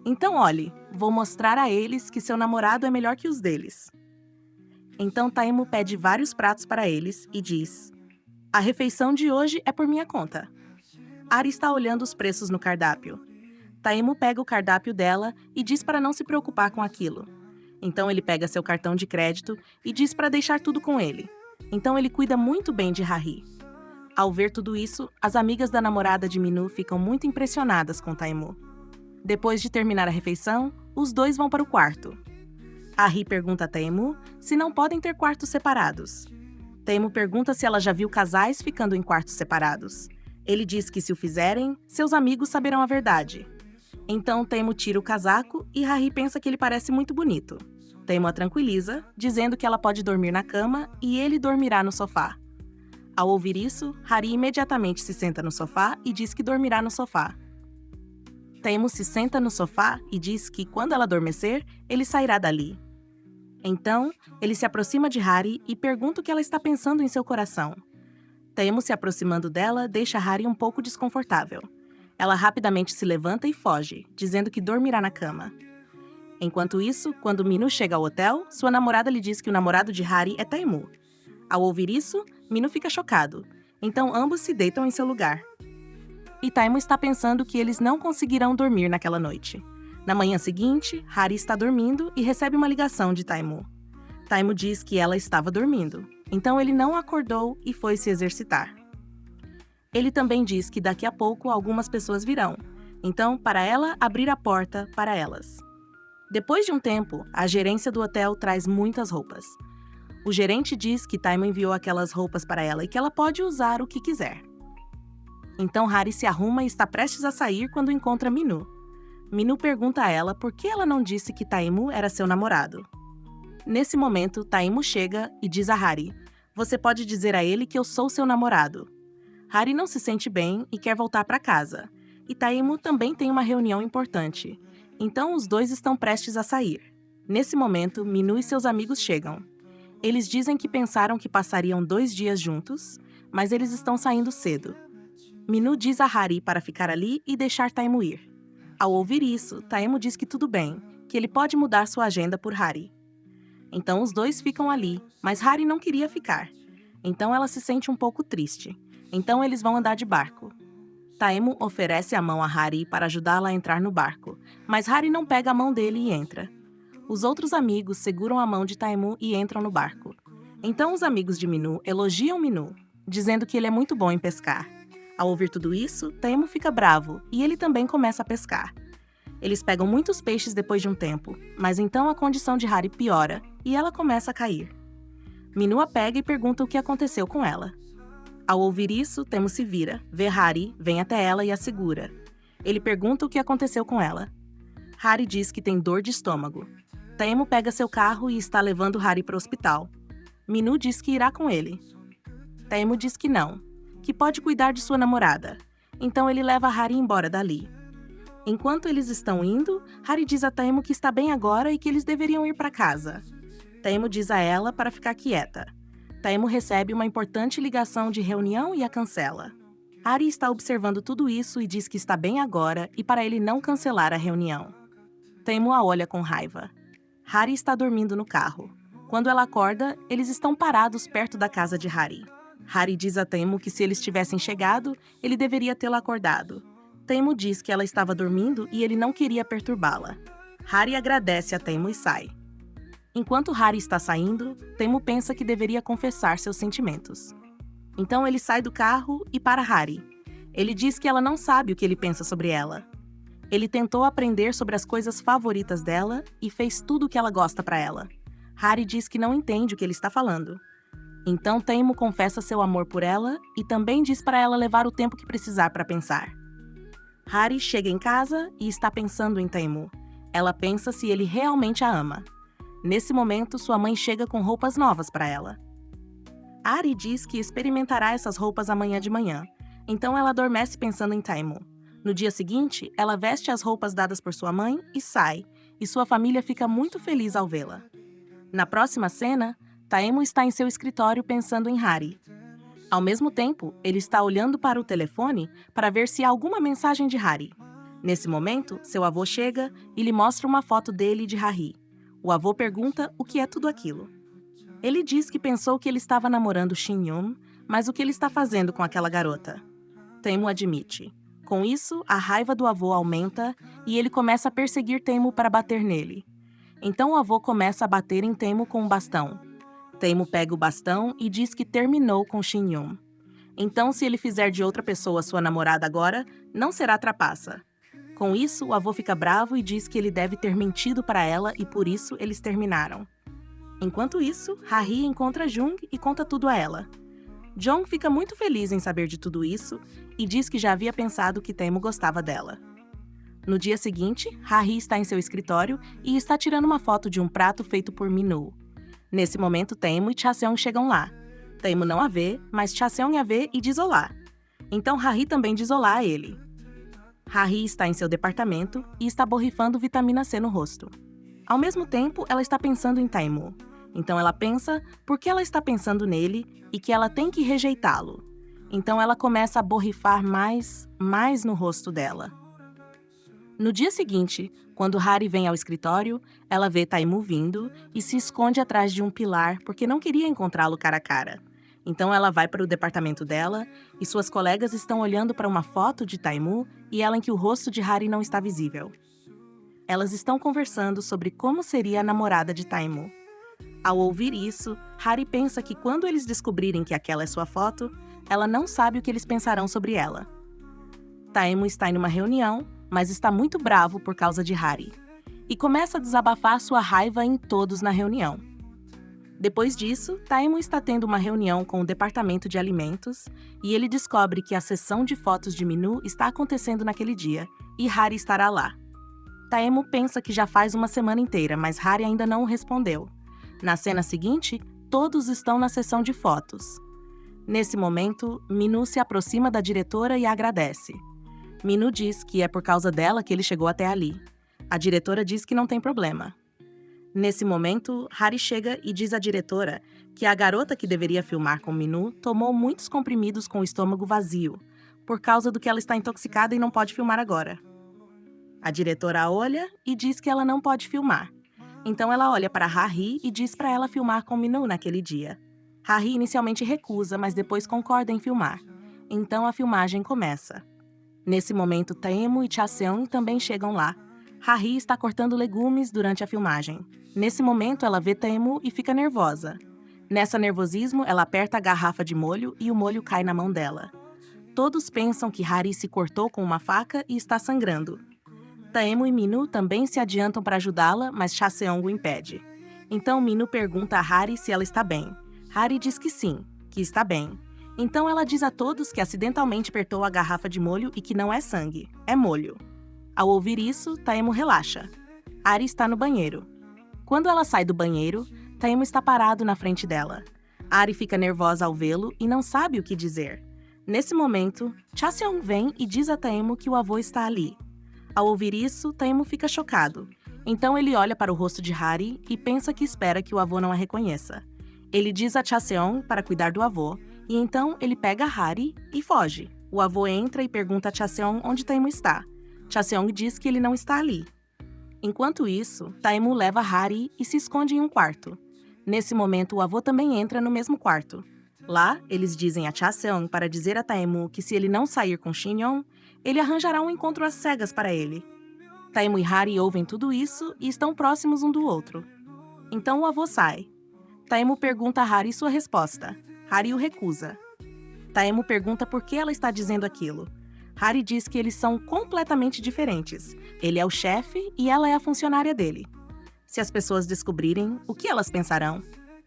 então olhe, vou mostrar a eles que seu namorado é melhor que os deles. Então Taimu pede vários pratos para eles e diz: a refeição de hoje é por minha conta. Hari está olhando os preços no cardápio. Taimu pega o cardápio dela e diz para não se preocupar com aquilo. Então ele pega seu cartão de crédito e diz para deixar tudo com ele. Então ele cuida muito bem de Hari. Ao ver tudo isso, as amigas da namorada de Minu ficam muito impressionadas com Taimu. Depois de terminar a refeição, os dois vão para o quarto. Harry pergunta a Taimu se não podem ter quartos separados. Taimu pergunta se ela já viu casais ficando em quartos separados. Ele diz que se o fizerem, seus amigos saberão a verdade. Então Taimu tira o casaco e Harry pensa que ele parece muito bonito. Taimu a tranquiliza, dizendo que ela pode dormir na cama e ele dormirá no sofá. Ao ouvir isso, Harry imediatamente se senta no sofá e diz que dormirá no sofá. Taimu se senta no sofá e diz que, quando ela adormecer, ele sairá dali. Então, ele se aproxima de Harry e pergunta o que ela está pensando em seu coração. Taimu, se aproximando dela, deixa Harry um pouco desconfortável. Ela rapidamente se levanta e foge, dizendo que dormirá na cama. Enquanto isso, quando Minu chega ao hotel, sua namorada lhe diz que o namorado de Harry é Taimu. Ao ouvir isso, Minu fica chocado. Então ambos se deitam em seu lugar. E Taimu está pensando que eles não conseguirão dormir naquela noite. Na manhã seguinte, Harry está dormindo e recebe uma ligação de Taimu. Taimu diz que ela estava dormindo, então ele não acordou e foi se exercitar. Ele também diz que daqui a pouco algumas pessoas virão, então para ela abrir a porta para elas. Depois de um tempo, a gerência do hotel traz muitas roupas. O gerente diz que Taimu enviou aquelas roupas para ela e que ela pode usar o que quiser. Então Harry se arruma e está prestes a sair quando encontra Minu. Minu pergunta a ela por que ela não disse que Taimu era seu namorado. Nesse momento, Taimu chega e diz a Harry: "Você pode dizer a ele que eu sou seu namorado." Harry não se sente bem e quer voltar para casa. E Taimu também tem uma reunião importante. Então os dois estão prestes a sair. Nesse momento, Minu e seus amigos chegam. Eles dizem que pensaram que passariam 2 dias juntos, mas eles estão saindo cedo. Minu diz a Harry para ficar ali e deixar Taimu ir. Ao ouvir isso, Taimu diz que tudo bem, que ele pode mudar sua agenda por Harry. Então os dois ficam ali, mas Harry não queria ficar. Então ela se sente um pouco triste. Então eles vão andar de barco. Taimu oferece a mão a Harry para ajudá-la a entrar no barco, mas Harry não pega a mão dele e entra. Os outros amigos seguram a mão de Taimu e entram no barco. Então os amigos de Minu elogiam Minu, dizendo que ele é muito bom em pescar. Ao ouvir tudo isso, Taimu fica bravo e ele também começa a pescar. Eles pegam muitos peixes depois de um tempo, mas então a condição de Harry piora e ela começa a cair. Minu a pega e pergunta o que aconteceu com ela. Ao ouvir isso, Taimu se vira, vê Harry, vem até ela e a segura. Ele pergunta o que aconteceu com ela. Harry diz que tem dor de estômago. Taimu pega seu carro e está levando Harry para o hospital. Minu diz que irá com ele. Taimu diz que não, que pode cuidar de sua namorada. Então ele leva Harry embora dali. Enquanto eles estão indo, Harry diz a Taimu que está bem agora e que eles deveriam ir para casa. Taimu diz a ela para ficar quieta. Taimu recebe uma importante ligação de reunião e a cancela. Harry está observando tudo isso e diz que está bem agora e para ele não cancelar a reunião. Taimu a olha com raiva. Harry está dormindo no carro. Quando ela acorda, eles estão parados perto da casa de Harry. Harry diz a Taimu que se eles tivessem chegado, ele deveria tê-la acordado. Taimu diz que ela estava dormindo e ele não queria perturbá-la. Harry agradece a Taimu e sai. Enquanto Harry está saindo, Taimu pensa que deveria confessar seus sentimentos. Então ele sai do carro e para Harry. Ele diz que ela não sabe o que ele pensa sobre ela. Ele tentou aprender sobre as coisas favoritas dela e fez tudo o que ela gosta para ela. Harry diz que não entende o que ele está falando. Então Taimu confessa seu amor por ela e também diz para ela levar o tempo que precisar para pensar. Harry chega em casa e está pensando em Taimu. Ela pensa se ele realmente a ama. Nesse momento, sua mãe chega com roupas novas para ela. Harry diz que experimentará essas roupas amanhã de manhã, então ela adormece pensando em Taimu. No dia seguinte, ela veste as roupas dadas por sua mãe e sai, e sua família fica muito feliz ao vê-la. Na próxima cena, Taimu está em seu escritório pensando em Harry. Ao mesmo tempo, ele está olhando para o telefone para ver se há alguma mensagem de Harry. Nesse momento, seu avô chega e lhe mostra uma foto dele e de Harry. O avô pergunta o que é tudo aquilo. Ele diz que pensou que ele estava namorando Shin-Yun, mas o que ele está fazendo com aquela garota? Taimu admite. Com isso, a raiva do avô aumenta e ele começa a perseguir Taimu para bater nele. Então o avô começa a bater em Taimu com um bastão. Taimu pega o bastão e diz que terminou com Shin-Yun. Então, se ele fizer de outra pessoa sua namorada agora, não será trapaça. Com isso, o avô fica bravo e diz que ele deve ter mentido para ela e por isso eles terminaram. Enquanto isso, Harry encontra Jung e conta tudo a ela. Jung fica muito feliz em saber de tudo isso e diz que já havia pensado que Taemu gostava dela. No dia seguinte, Harry está em seu escritório e está tirando uma foto de um prato feito por Minhu. Nesse momento, Taemu e Chaseong chegam lá. Taemu não a vê, mas Chaseong a vê e diz olá. Então Harry também diz olá a ele. Harry está em seu departamento e está borrifando vitamina C no rosto. Ao mesmo tempo, ela está pensando em Taemu. Então ela pensa por que ela está pensando nele e que ela tem que rejeitá-lo. Então ela começa a borrifar mais no rosto dela. No dia seguinte, quando Harry vem ao escritório, ela vê Taemu vindo e se esconde atrás de um pilar porque não queria encontrá-lo cara a cara. Então ela vai para o departamento dela e suas colegas estão olhando para uma foto de Taemu e ela em que o rosto de Harry não está visível. Elas estão conversando sobre como seria a namorada de Taemu. Ao ouvir isso, Harry pensa que quando eles descobrirem que aquela é sua foto, ela não sabe o que eles pensarão sobre ela. Taemu está em uma reunião, mas está muito bravo por causa de Harry, e começa a desabafar sua raiva em todos na reunião. Depois disso, Taemu está tendo uma reunião com o departamento de alimentos, e ele descobre que a sessão de fotos de Minhu está acontecendo naquele dia, e Harry estará lá. Taemu pensa que já faz uma semana inteira, mas Harry ainda não o respondeu. Na cena seguinte, todos estão na sessão de fotos. Nesse momento, Minhu se aproxima da diretora e agradece. Minhu diz que é por causa dela que ele chegou até ali. A diretora diz que não tem problema. Nesse momento, Harry chega e diz à diretora que a garota que deveria filmar com Minhu tomou muitos comprimidos com o estômago vazio, por causa do que ela está intoxicada e não pode filmar agora. A diretora a olha e diz que ela não pode filmar. Então ela olha para Harry e diz para ela filmar com Minhu naquele dia. Harry inicialmente recusa, mas depois concorda em filmar. Então a filmagem começa. Nesse momento, Taemu e Chaseong também chegam lá. Harry está cortando legumes durante a filmagem. Nesse momento, ela vê Taemu e fica nervosa. Nessa nervosismo, ela aperta a garrafa de molho e o molho cai na mão dela. Todos pensam que Harry se cortou com uma faca e está sangrando. Taemu e Minhu também se adiantam para ajudá-la, mas Chaseong o impede. Então Minhu pergunta a Harry se ela está bem. Harry diz que sim, que está bem. Então ela diz a todos que acidentalmente apertou a garrafa de molho e que não é sangue, é molho. Ao ouvir isso, Taemu relaxa. Harry está no banheiro. Quando ela sai do banheiro, Taemu está parado na frente dela. Harry fica nervosa ao vê-lo e não sabe o que dizer. Nesse momento, Chaseong vem e diz a Taemu que o avô está ali. Ao ouvir isso, Taemu fica chocado. Então ele olha para o rosto de Harry e pensa que espera que o avô não a reconheça. Ele diz a Chaseong para cuidar do avô, e então ele pega Harry e foge. O avô entra e pergunta a Chaseong onde Taemu está. Chaseong diz que ele não está ali. Enquanto isso, Taemu leva Harry e se esconde em um quarto. Nesse momento, o avô também entra no mesmo quarto. Lá, eles dizem a Chaseong para dizer a Taemu que se ele não sair com Shin-Yong, ele arranjará um encontro às cegas para ele. Taemu e Harry ouvem tudo isso e estão próximos um do outro. Então o avô sai. Taemu pergunta a Harry sua resposta. Harry o recusa. Taemu pergunta por que ela está dizendo aquilo. Harry diz que eles são completamente diferentes. Ele é o chefe e ela é a funcionária dele. Se as pessoas descobrirem, o que elas pensarão?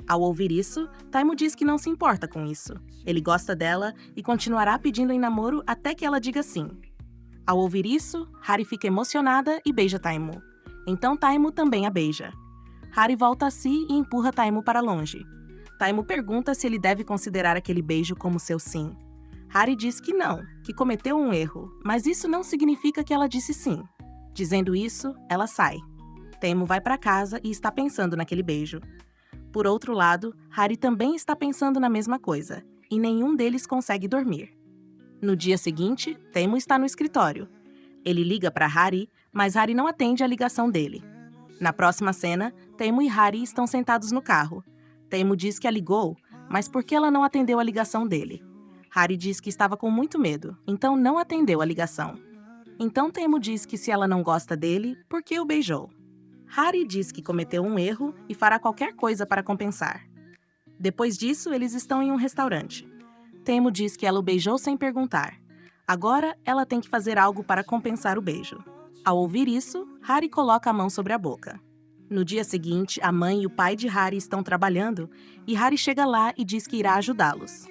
Ao ouvir isso, Taemu diz que não se importa com isso. Ele gosta dela e continuará pedindo em namoro até que ela diga sim. Ao ouvir isso, Harry fica emocionada e beija Taemu. Então Taemu também a beija. Harry volta a si e empurra Taemu para longe. Taemu pergunta se ele deve considerar aquele beijo como seu sim. Harry diz que não, que cometeu um erro, mas isso não significa que ela disse sim. Dizendo isso, ela sai. Taemu vai para casa e está pensando naquele beijo. Por outro lado, Harry também está pensando na mesma coisa, e nenhum deles consegue dormir. No dia seguinte, Taemu está no escritório. Ele liga para Harry, mas Harry não atende a ligação dele. Na próxima cena, Taemu e Harry estão sentados no carro. Taemu diz que a ligou, mas por que ela não atendeu a ligação dele? Harry diz que estava com muito medo, então não atendeu a ligação. Então Taemu diz que se ela não gosta dele, por que o beijou? Harry diz que cometeu um erro e fará qualquer coisa para compensar. Depois disso, eles estão em um restaurante. Taimo diz que ela o beijou sem perguntar. Agora, ela tem que fazer algo para compensar o beijo. Ao ouvir isso, Hari coloca a mão sobre a boca. No dia seguinte, a mãe e o pai de Hari estão trabalhando e Hari chega lá e diz que irá ajudá-los.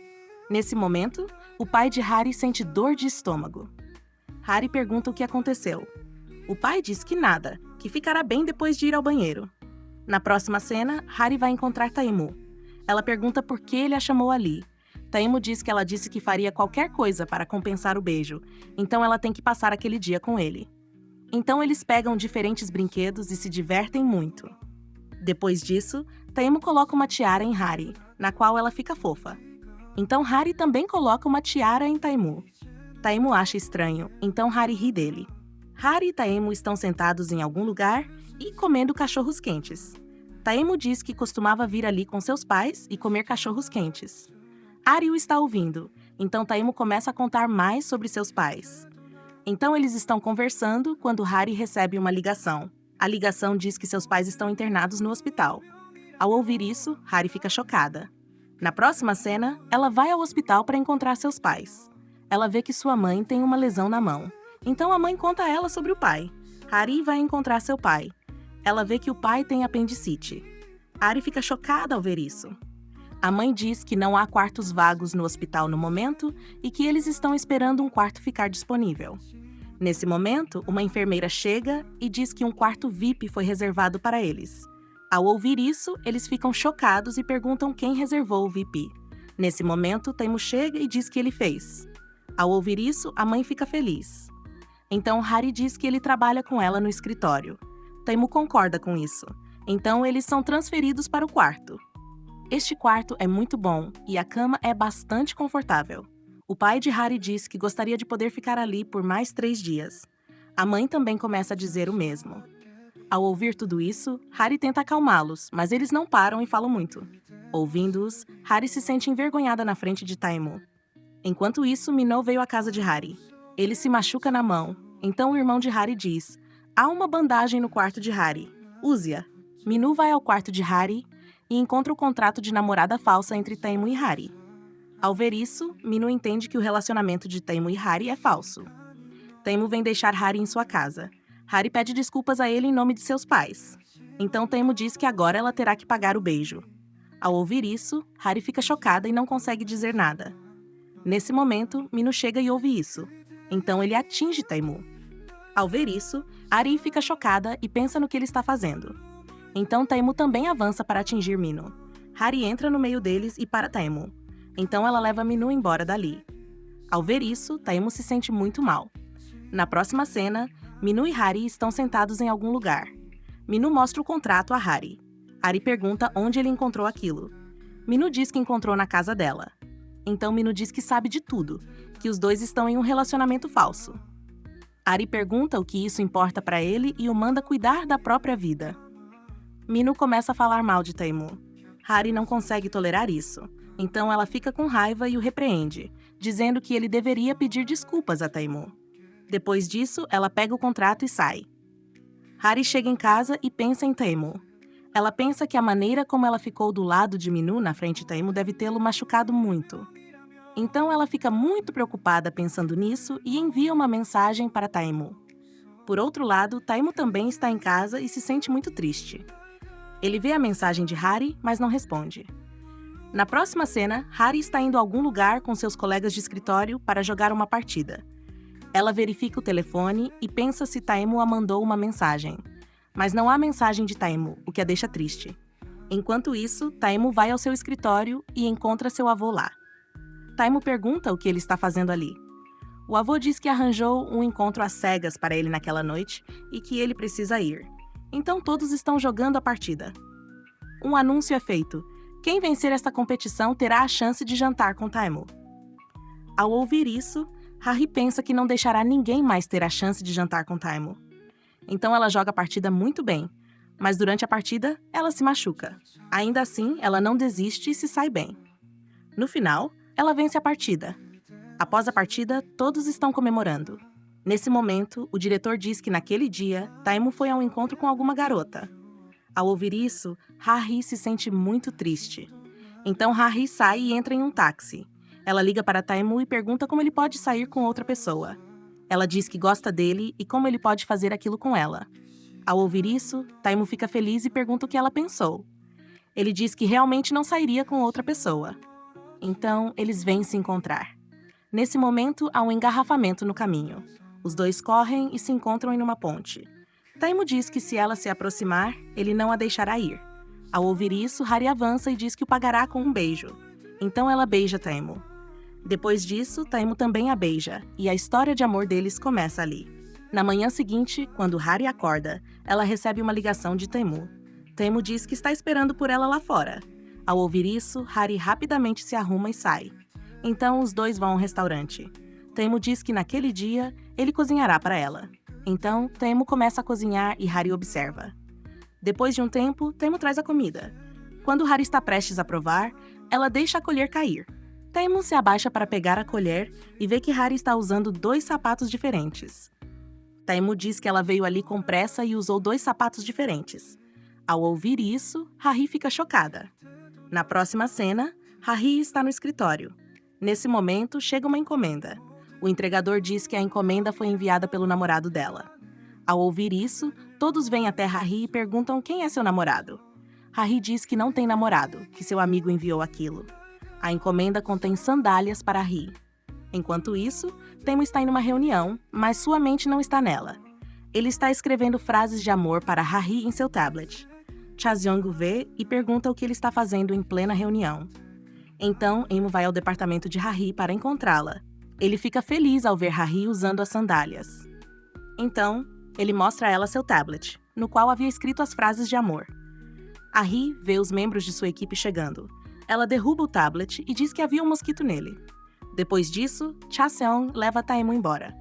Nesse momento, o pai de Hari sente dor de estômago. Hari pergunta o que aconteceu. O pai diz que nada, que ficará bem depois de ir ao banheiro. Na próxima cena, Hari vai encontrar Taimo. Ela pergunta por que ele a chamou ali. Taimo diz que ela disse que faria qualquer coisa para compensar o beijo, então ela tem que passar aquele dia com ele. Então eles pegam diferentes brinquedos e se divertem muito. Depois disso, Taimo coloca uma tiara em Hari, na qual ela fica fofa. Então Hari também coloca uma tiara em Taimo. Taimo acha estranho, então Hari ri dele. Hari e Taimo estão sentados em algum lugar e comendo cachorros quentes. Taimo diz que costumava vir ali com seus pais e comer cachorros quentes. Hari o está ouvindo, então Taimo começa a contar mais sobre seus pais. Então eles estão conversando quando Hari recebe uma ligação. A ligação diz que seus pais estão internados no hospital. Ao ouvir isso, Hari fica chocada. Na próxima cena, ela vai ao hospital para encontrar seus pais. Ela vê que sua mãe tem uma lesão na mão. Então a mãe conta a ela sobre o pai. Hari vai encontrar seu pai. Ela vê que o pai tem apendicite. Hari fica chocada ao ver isso. A mãe diz que não há quartos vagos no hospital no momento e que eles estão esperando um quarto ficar disponível. Nesse momento, uma enfermeira chega e diz que um quarto VIP foi reservado para eles. Ao ouvir isso, eles ficam chocados e perguntam quem reservou o VIP. Nesse momento, Taimo chega e diz que ele fez. Ao ouvir isso, a mãe fica feliz. Então Hari diz que ele trabalha com ela no escritório. Taimo concorda com isso. Então eles são transferidos para o quarto. Este quarto é muito bom e a cama é bastante confortável. O pai de Hari diz que gostaria de poder ficar ali por mais 3 dias. A mãe também começa a dizer o mesmo. Ao ouvir tudo isso, Hari tenta acalmá-los, mas eles não param e falam muito. Ouvindo-os, Hari se sente envergonhada na frente de Taimo. Enquanto isso, Minho veio à casa de Hari. Ele se machuca na mão, então o irmão de Hari diz: há uma bandagem no quarto de Hari. Use-a. Minho vai ao quarto de Hari e encontra o contrato de namorada falsa entre Taimo e Hari. Ao ver isso, Minho entende que o relacionamento de Taimo e Hari é falso. Taimo vem deixar Hari em sua casa. Hari pede desculpas a ele em nome de seus pais. Então Taimo diz que agora ela terá que pagar o beijo. Ao ouvir isso, Hari fica chocada e não consegue dizer nada. Nesse momento, Minho chega e ouve isso. Então ele atinge Taimo. Ao ver isso, Hari fica chocada e pensa no que ele está fazendo. Então Taimo também avança para atingir Minho. Hari entra no meio deles e para Taimo. Então ela leva Minho embora dali. Ao ver isso, Taimo se sente muito mal. Na próxima cena, Minho e Hari estão sentados em algum lugar. Minho mostra o contrato a Hari. Hari pergunta onde ele encontrou aquilo. Minho diz que encontrou na casa dela. Então Minho diz que sabe de tudo, que os dois estão em um relacionamento falso. Hari pergunta o que isso importa para ele e o manda cuidar da própria vida. Minho começa a falar mal de Taimo. Hari não consegue tolerar isso, então ela fica com raiva e o repreende, dizendo que ele deveria pedir desculpas a Taimo. Depois disso, ela pega o contrato e sai. Hari chega em casa e pensa em Taimo. Ela pensa que a maneira como ela ficou do lado de Minho na frente de Taimo deve tê-lo machucado muito. Então ela fica muito preocupada pensando nisso e envia uma mensagem para Taimo. Por outro lado, Taimo também está em casa e se sente muito triste. Ele vê a mensagem de Hari, mas não responde. Na próxima cena, Hari está indo a algum lugar com seus colegas de escritório para jogar uma partida. Ela verifica o telefone e pensa se Taimo a mandou uma mensagem. Mas não há mensagem de Taimo, o que a deixa triste. Enquanto isso, Taimo vai ao seu escritório e encontra seu avô lá. Taimo pergunta o que ele está fazendo ali. O avô diz que arranjou um encontro às cegas para ele naquela noite e que ele precisa ir. Então todos estão jogando a partida. Um anúncio é feito. Quem vencer esta competição terá a chance de jantar com Taimo. Ao ouvir isso, Hari pensa que não deixará ninguém mais ter a chance de jantar com Taimo. Então ela joga a partida muito bem, mas durante a partida ela se machuca. Ainda assim, ela não desiste e se sai bem. No final, ela vence a partida. Após a partida, todos estão comemorando. Nesse momento, o diretor diz que naquele dia, Taimo foi ao encontro com alguma garota. Ao ouvir isso, Hari se sente muito triste. Então Hari sai e entra em um táxi. Ela liga para Taimu e pergunta como ele pode sair com outra pessoa. Ela diz que gosta dele e como ele pode fazer aquilo com ela. Ao ouvir isso, Taimu fica feliz e pergunta o que ela pensou. Ele diz que realmente não sairia com outra pessoa. Então, eles vêm se encontrar. Nesse momento, há um engarrafamento no caminho. Os dois correm e se encontram em uma ponte. Taimu diz que se ela se aproximar, ele não a deixará ir. Ao ouvir isso, Hari avança e diz que o pagará com um beijo. Então ela beija Taimu. Depois disso, Taimu também a beija, e a história de amor deles começa ali. Na manhã seguinte, quando Hari acorda, ela recebe uma ligação de Taimu. Taimu diz que está esperando por ela lá fora. Ao ouvir isso, Hari rapidamente se arruma e sai. Então os dois vão ao restaurante. Taimu diz que naquele dia, ele cozinhará para ela. Então, Taimu começa a cozinhar e Hari observa. Depois de um tempo, Taimu traz a comida. Quando Hari está prestes a provar, ela deixa a colher cair. Taimu se abaixa para pegar a colher e vê que Hari está usando 2 sapatos diferentes. Taimu diz que ela veio ali com pressa e usou 2 sapatos diferentes. Ao ouvir isso, Hari fica chocada. Na próxima cena, Hari está no escritório. Nesse momento, chega uma encomenda. O entregador diz que a encomenda foi enviada pelo namorado dela. Ao ouvir isso, todos vêm até Hari e perguntam quem é seu namorado. Hari diz que não tem namorado, que seu amigo enviou aquilo. A encomenda contém sandálias para Hari. Enquanto isso, Taimu está em uma reunião, mas sua mente não está nela. Ele está escrevendo frases de amor para Hari em seu tablet. Chaseong o vê e pergunta o que ele está fazendo em plena reunião. Então, Emo vai ao departamento de Hari para encontrá-la. Ele fica feliz ao ver Hari usando as sandálias. Então, ele mostra a ela seu tablet, no qual havia escrito as frases de amor. Hari vê os membros de sua equipe chegando. Ela derruba o tablet e diz que havia um mosquito nele. Depois disso, Chaseong leva Taimu embora.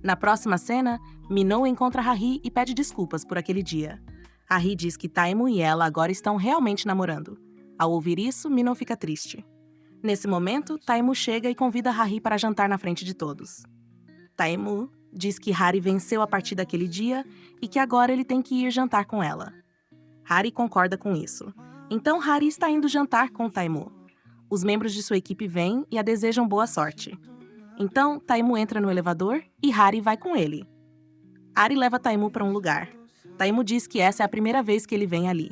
Na próxima cena, Minho encontra Hari e pede desculpas por aquele dia. Hari diz que Taimu e ela agora estão realmente namorando. Ao ouvir isso, Minho fica triste. Nesse momento, Taimu chega e convida Hari para jantar na frente de todos. Taimu diz que Hari venceu a partir daquele dia e que agora ele tem que ir jantar com ela. Hari concorda com isso. Então Hari está indo jantar com Taimu. Os membros de sua equipe vêm e a desejam boa sorte. Então, Taimu entra no elevador e Hari vai com ele. Hari leva Taimu para um lugar. Taimu diz que essa é a primeira vez que ele vem ali.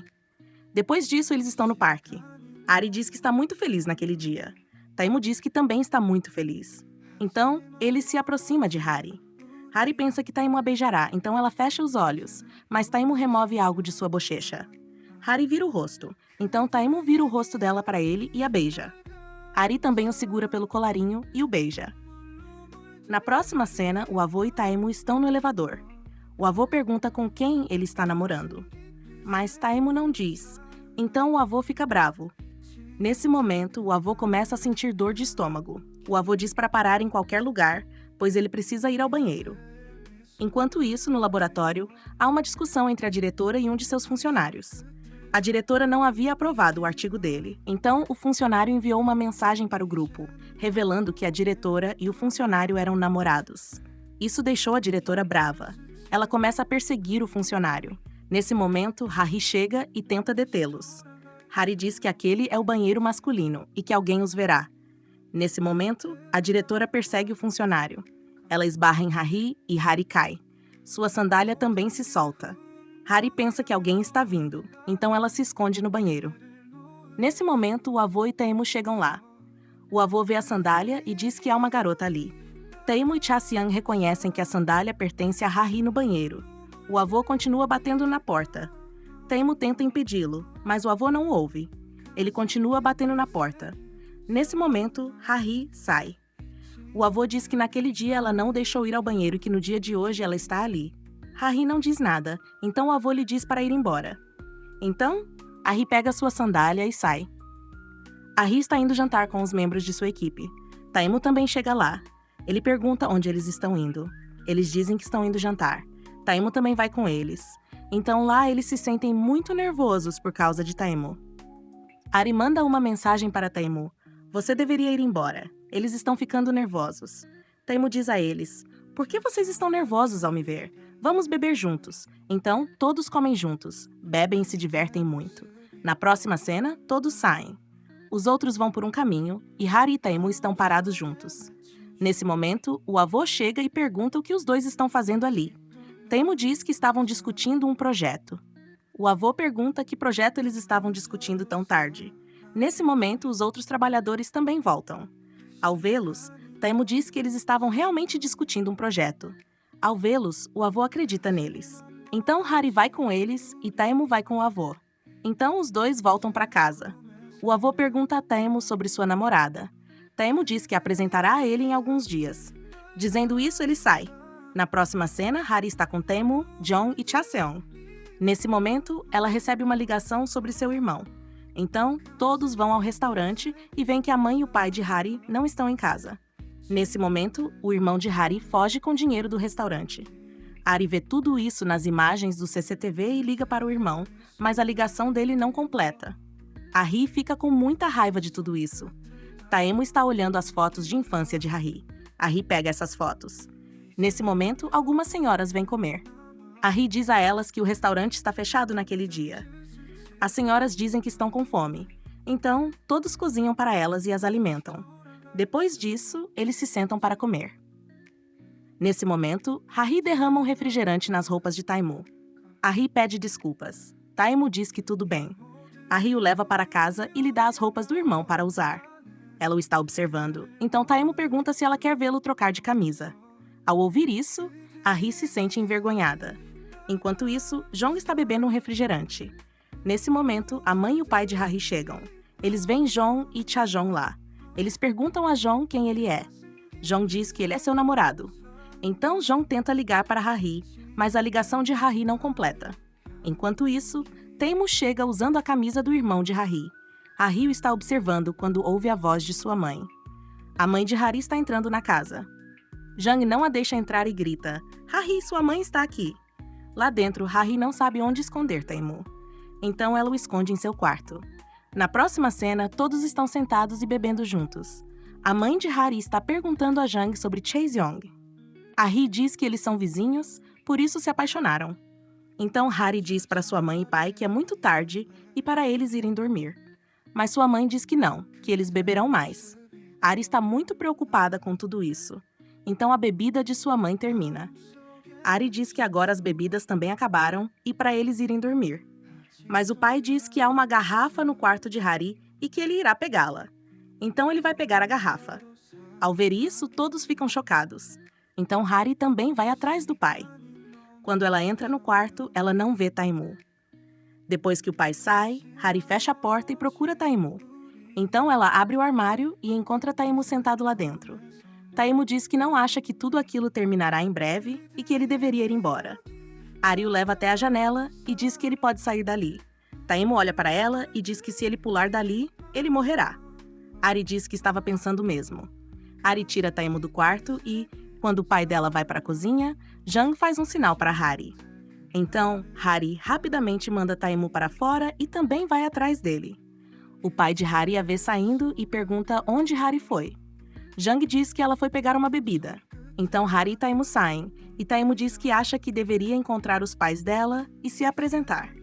Depois disso, eles estão no parque. Hari diz que está muito feliz naquele dia. Taimu diz que também está muito feliz. Então, ele se aproxima de Hari. Hari pensa que Taimu a beijará, então ela fecha os olhos, mas Taimu remove algo de sua bochecha. Hari vira o rosto, então Taimu vira o rosto dela para ele e a beija. Hari também o segura pelo colarinho e o beija. Na próxima cena, o avô e Taimu estão no elevador. O avô pergunta com quem ele está namorando. Mas Taimu não diz, então o avô fica bravo. Nesse momento, o avô começa a sentir dor de estômago. O avô diz para parar em qualquer lugar, pois ele precisa ir ao banheiro. Enquanto isso, no laboratório, há uma discussão entre a diretora e um de seus funcionários. A diretora não havia aprovado o artigo dele, então o funcionário enviou uma mensagem para o grupo, revelando que a diretora e o funcionário eram namorados. Isso deixou a diretora brava. Ela começa a perseguir o funcionário. Nesse momento, Hari chega e tenta detê-los. Hari diz que aquele é o banheiro masculino e que alguém os verá. Nesse momento, a diretora persegue o funcionário. Ela esbarra em Hari e Hari cai. Sua sandália também se solta. Hari pensa que alguém está vindo, então ela se esconde no banheiro. Nesse momento, o avô e Taimu chegam lá. O avô vê a sandália e diz que há uma garota ali. Taimu e Chaseong reconhecem que a sandália pertence a Hari no banheiro. O avô continua batendo na porta. Taimu tenta impedi-lo, mas o avô não o ouve. Ele continua batendo na porta. Nesse momento, Hari sai. O avô diz que naquele dia ela não o deixou ir ao banheiro e que no dia de hoje ela está ali. Hari não diz nada, então o avô lhe diz para ir embora. Então, Hari pega sua sandália e sai. Hari está indo jantar com os membros de sua equipe. Taimu também chega lá. Ele pergunta onde eles estão indo. Eles dizem que estão indo jantar. Taimu também vai com eles. Então lá eles se sentem muito nervosos por causa de Taimu. Hari manda uma mensagem para Taimu. Você deveria ir embora. Eles estão ficando nervosos. Taimu diz a eles, por que vocês estão nervosos ao me ver? Vamos beber juntos. Então, todos comem juntos, bebem e se divertem muito. Na próxima cena, todos saem. os outros vão por um caminho e Harry e Taimu estão parados juntos. Nesse momento, o avô chega e pergunta o que os dois estão fazendo ali. Taimu diz que estavam discutindo um projeto. O avô pergunta que projeto eles estavam discutindo tão tarde. Nesse momento, os outros trabalhadores também voltam. Ao vê-los, Taimu diz que eles estavam realmente discutindo um projeto. Ao vê-los, o avô acredita neles. Então Harry vai com eles e Taimu vai com o avô. Então os dois voltam para casa. O avô pergunta a Taimu sobre sua namorada. Taimu diz que a apresentará a ele em alguns dias. Dizendo isso, ele sai. Na próxima cena, Harry está com Taimu, John e Chaseong. Nesse momento, ela recebe uma ligação sobre seu irmão. Então, todos vão ao restaurante e veem que a mãe e o pai de Harry não estão em casa. Nesse momento, o irmão de Harry foge com dinheiro do restaurante. Harry vê tudo isso nas imagens do CCTV e liga para o irmão, mas a ligação dele não completa. Harry fica com muita raiva de tudo isso. Taimu está olhando as fotos de infância de Harry. Harry pega essas fotos. Nesse momento, algumas senhoras vêm comer. Harry diz a elas que o restaurante está fechado naquele dia. As senhoras dizem que estão com fome. Então, todos cozinham para elas e as alimentam. Depois disso, eles se sentam para comer. Nesse momento, Harry derrama um refrigerante nas roupas de Taimu. Harry pede desculpas. Taimu diz que tudo bem. Harry o leva para casa e lhe dá as roupas do irmão para usar. Ela o está observando, então Taimu pergunta se ela quer vê-lo trocar de camisa. Ao ouvir isso, Harry se sente envergonhada. Enquanto isso, Jong está bebendo um refrigerante. Nesse momento, a mãe e o pai de Harry chegam. Eles veem Jong e Cha-jong lá. Eles perguntam a Jong quem ele é. Jong diz que ele é seu namorado. Então Jong tenta ligar para Harry, mas a ligação de Harry não completa. Enquanto isso, Taimu chega usando a camisa do irmão de Harry. Harry o está observando quando ouve a voz de sua mãe. A mãe de Harry está entrando na casa. Jang não a deixa entrar e grita: "Harry, sua mãe está aqui." Lá dentro, Harry não sabe onde esconder Taimu. Então ela o esconde em seu quarto. Na próxima cena, todos estão sentados e bebendo juntos. A mãe de Harry está perguntando a Jang sobre Chae-young. Harry diz que eles são vizinhos, por isso se apaixonaram. Então Harry diz para sua mãe e pai que é muito tarde e para eles irem dormir. Mas sua mãe diz que não, que eles beberão mais. Harry está muito preocupada com tudo isso. Então a bebida de sua mãe termina. Harry diz que agora as bebidas também acabaram e para eles irem dormir. Mas o pai diz que há uma garrafa no quarto de Harry e que ele irá pegá-la. Então ele vai pegar a garrafa. Ao ver isso, todos ficam chocados. Então Harry também vai atrás do pai. Quando ela entra no quarto, ela não vê Taimu. Depois que o pai sai, Harry fecha a porta e procura Taimu. Então ela abre o armário e encontra Taimu sentado lá dentro. Taimu diz que não acha que tudo aquilo terminará em breve e que ele deveria ir embora. Harry o leva até a janela e diz que ele pode sair dali. Taimu olha para ela e diz que se ele pular dali, ele morrerá. Harry diz que estava pensando mesmo. Harry tira Taimu do quarto e, quando o pai dela vai para a cozinha, Jang faz um sinal para Harry. Então, Harry rapidamente manda Taimu para fora e também vai atrás dele. O pai de Harry a vê saindo e pergunta onde Harry foi. Jang diz que ela foi pegar uma bebida. Então Harry e Taimu saem, e Taimu diz que acha que deveria encontrar os pais dela e se apresentar.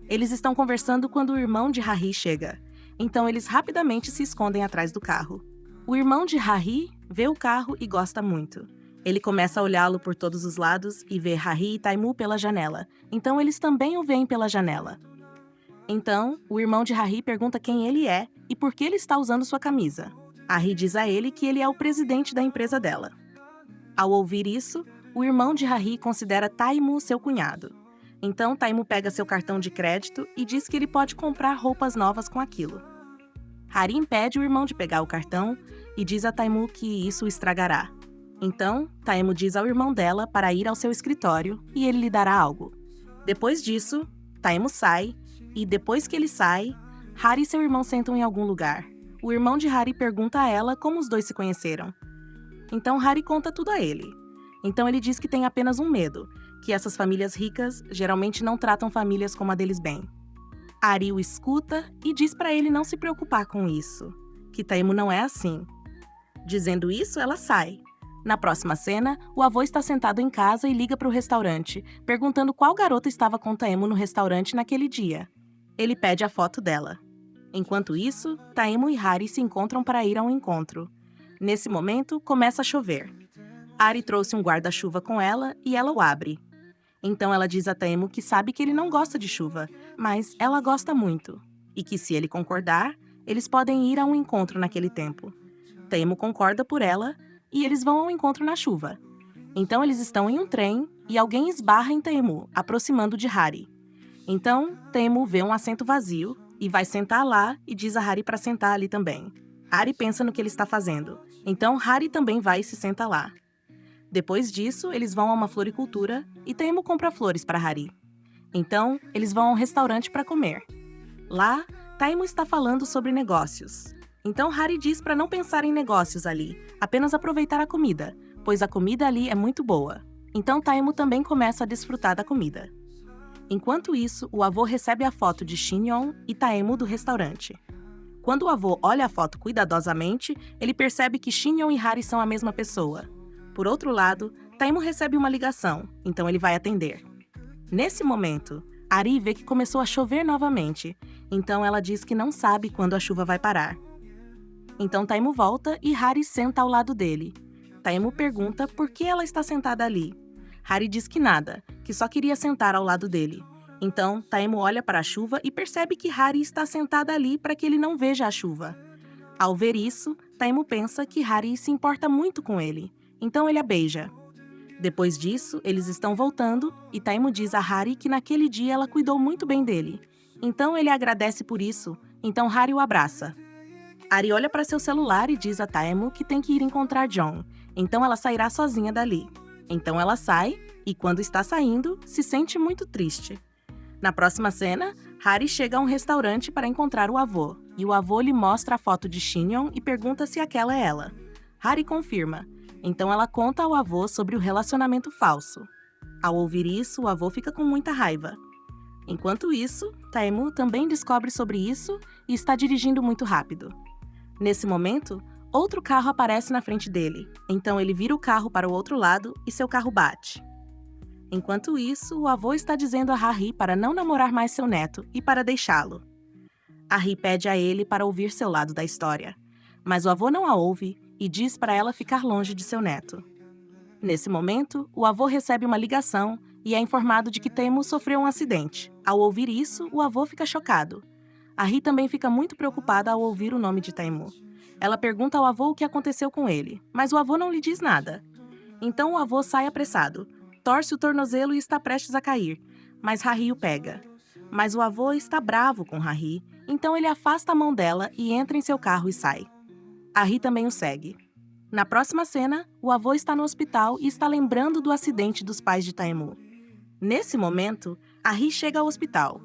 Eles estão conversando quando o irmão de Harry chega, então eles rapidamente se escondem atrás do carro. O irmão de Harry vê o carro e gosta muito. Ele começa a olhá-lo por todos os lados e vê Harry e Taimu pela janela, então eles também o veem pela janela. Então, o irmão de Harry pergunta quem ele é e por que ele está usando sua camisa. Harry diz a ele que ele é o presidente da empresa dela. Ao ouvir isso, o irmão de Harry considera Taimu seu cunhado. Então, Taimu pega seu cartão de crédito e diz que ele pode comprar roupas novas com aquilo. Harry impede o irmão de pegar o cartão e diz a Taimu que isso o estragará. Então, Taimu diz ao irmão dela para ir ao seu escritório e ele lhe dará algo. Depois disso, Taimu sai e, depois que ele sai, Harry e seu irmão sentam em algum lugar. O irmão de Harry pergunta a ela como os dois se conheceram. Então Harry conta tudo a ele. Então ele diz que tem apenas um medo, que essas famílias ricas geralmente não tratam famílias como a deles bem. Harry o escuta e diz para ele não se preocupar com isso, que Taimu não é assim. Dizendo isso, ela sai. Na próxima cena, o avô está sentado em casa e liga para o restaurante, perguntando qual garota estava com Taimu no restaurante naquele dia. Ele pede a foto dela. Enquanto isso, Taemu e Hari se encontram para ir a um encontro. Nesse momento, começa a chover. Hari trouxe um guarda-chuva com ela e ela o abre. Então ela diz a Taemu que sabe que ele não gosta de chuva, mas ela gosta muito. E que se ele concordar, eles podem ir a um encontro naquele tempo. Taemu concorda por ela e eles vão ao encontro na chuva. Então eles estão em um trem e alguém esbarra em Taemu, aproximando de Hari. Então Taemu vê um assento vazio e vai sentar lá e diz a Hari para sentar ali também. Hari pensa no que ele está fazendo. Então Hari também vai e se senta lá. Depois disso, eles vão a uma floricultura e Taemu compra flores para Hari. Então, eles vão a um restaurante para comer. Lá, Taemu está falando sobre negócios. Então, Hari diz para não pensar em negócios ali, apenas aproveitar a comida, pois a comida ali é muito boa. Então, Taemu também começa a desfrutar da comida. Enquanto isso, o avô recebe a foto de Shin-yeon e Taemu do restaurante. Quando o avô olha a foto cuidadosamente, ele percebe que Shin-yeon e Hari são a mesma pessoa. Por outro lado, Taemu recebe uma ligação, então ele vai atender. Nesse momento, Hari vê que começou a chover novamente, então ela diz que não sabe quando a chuva vai parar. Então Taemu volta e Hari senta ao lado dele. Taemu pergunta por que ela está sentada ali. Hari diz que nada, que só queria sentar ao lado dele. Então Taemu olha para a chuva e percebe que Hari está sentada ali para que ele não veja a chuva. Ao ver isso, Taemu pensa que Hari se importa muito com ele. Então ele a beija. Depois disso, eles estão voltando e Taemu diz a Hari que naquele dia ela cuidou muito bem dele. Então ele agradece por isso, então Hari o abraça. Hari olha para seu celular e diz a Taemu que tem que ir encontrar John, então ela sairá sozinha dali. Então ela sai e quando está saindo, se sente muito triste. Na próxima cena, Hari chega a um restaurante para encontrar o avô, e o avô lhe mostra a foto de Shin-yeon e pergunta se aquela é ela. Hari confirma. Então ela conta ao avô sobre o relacionamento falso. Ao ouvir isso, o avô fica com muita raiva. Enquanto isso, Taemu também descobre sobre isso e está dirigindo muito rápido. Nesse momento, outro carro aparece na frente dele. Então ele vira o carro para o outro lado e seu carro bate. Enquanto isso, o avô está dizendo a Hari para não namorar mais seu neto e para deixá-lo. Hari pede a ele para ouvir seu lado da história, mas o avô não a ouve e diz para ela ficar longe de seu neto. Nesse momento, o avô recebe uma ligação e é informado de que Taemu sofreu um acidente. Ao ouvir isso, o avô fica chocado. Hari também fica muito preocupada ao ouvir o nome de Taemu. Ela pergunta ao avô o que aconteceu com ele, mas o avô não lhe diz nada. Então o avô sai apressado, torce o tornozelo e está prestes a cair, mas Hari o pega. Mas o avô está bravo com Hari, então ele afasta a mão dela e entra em seu carro e sai. Hari também o segue. Na próxima cena, o avô está no hospital e está lembrando do acidente dos pais de Taemu. Nesse momento, Hari chega ao hospital.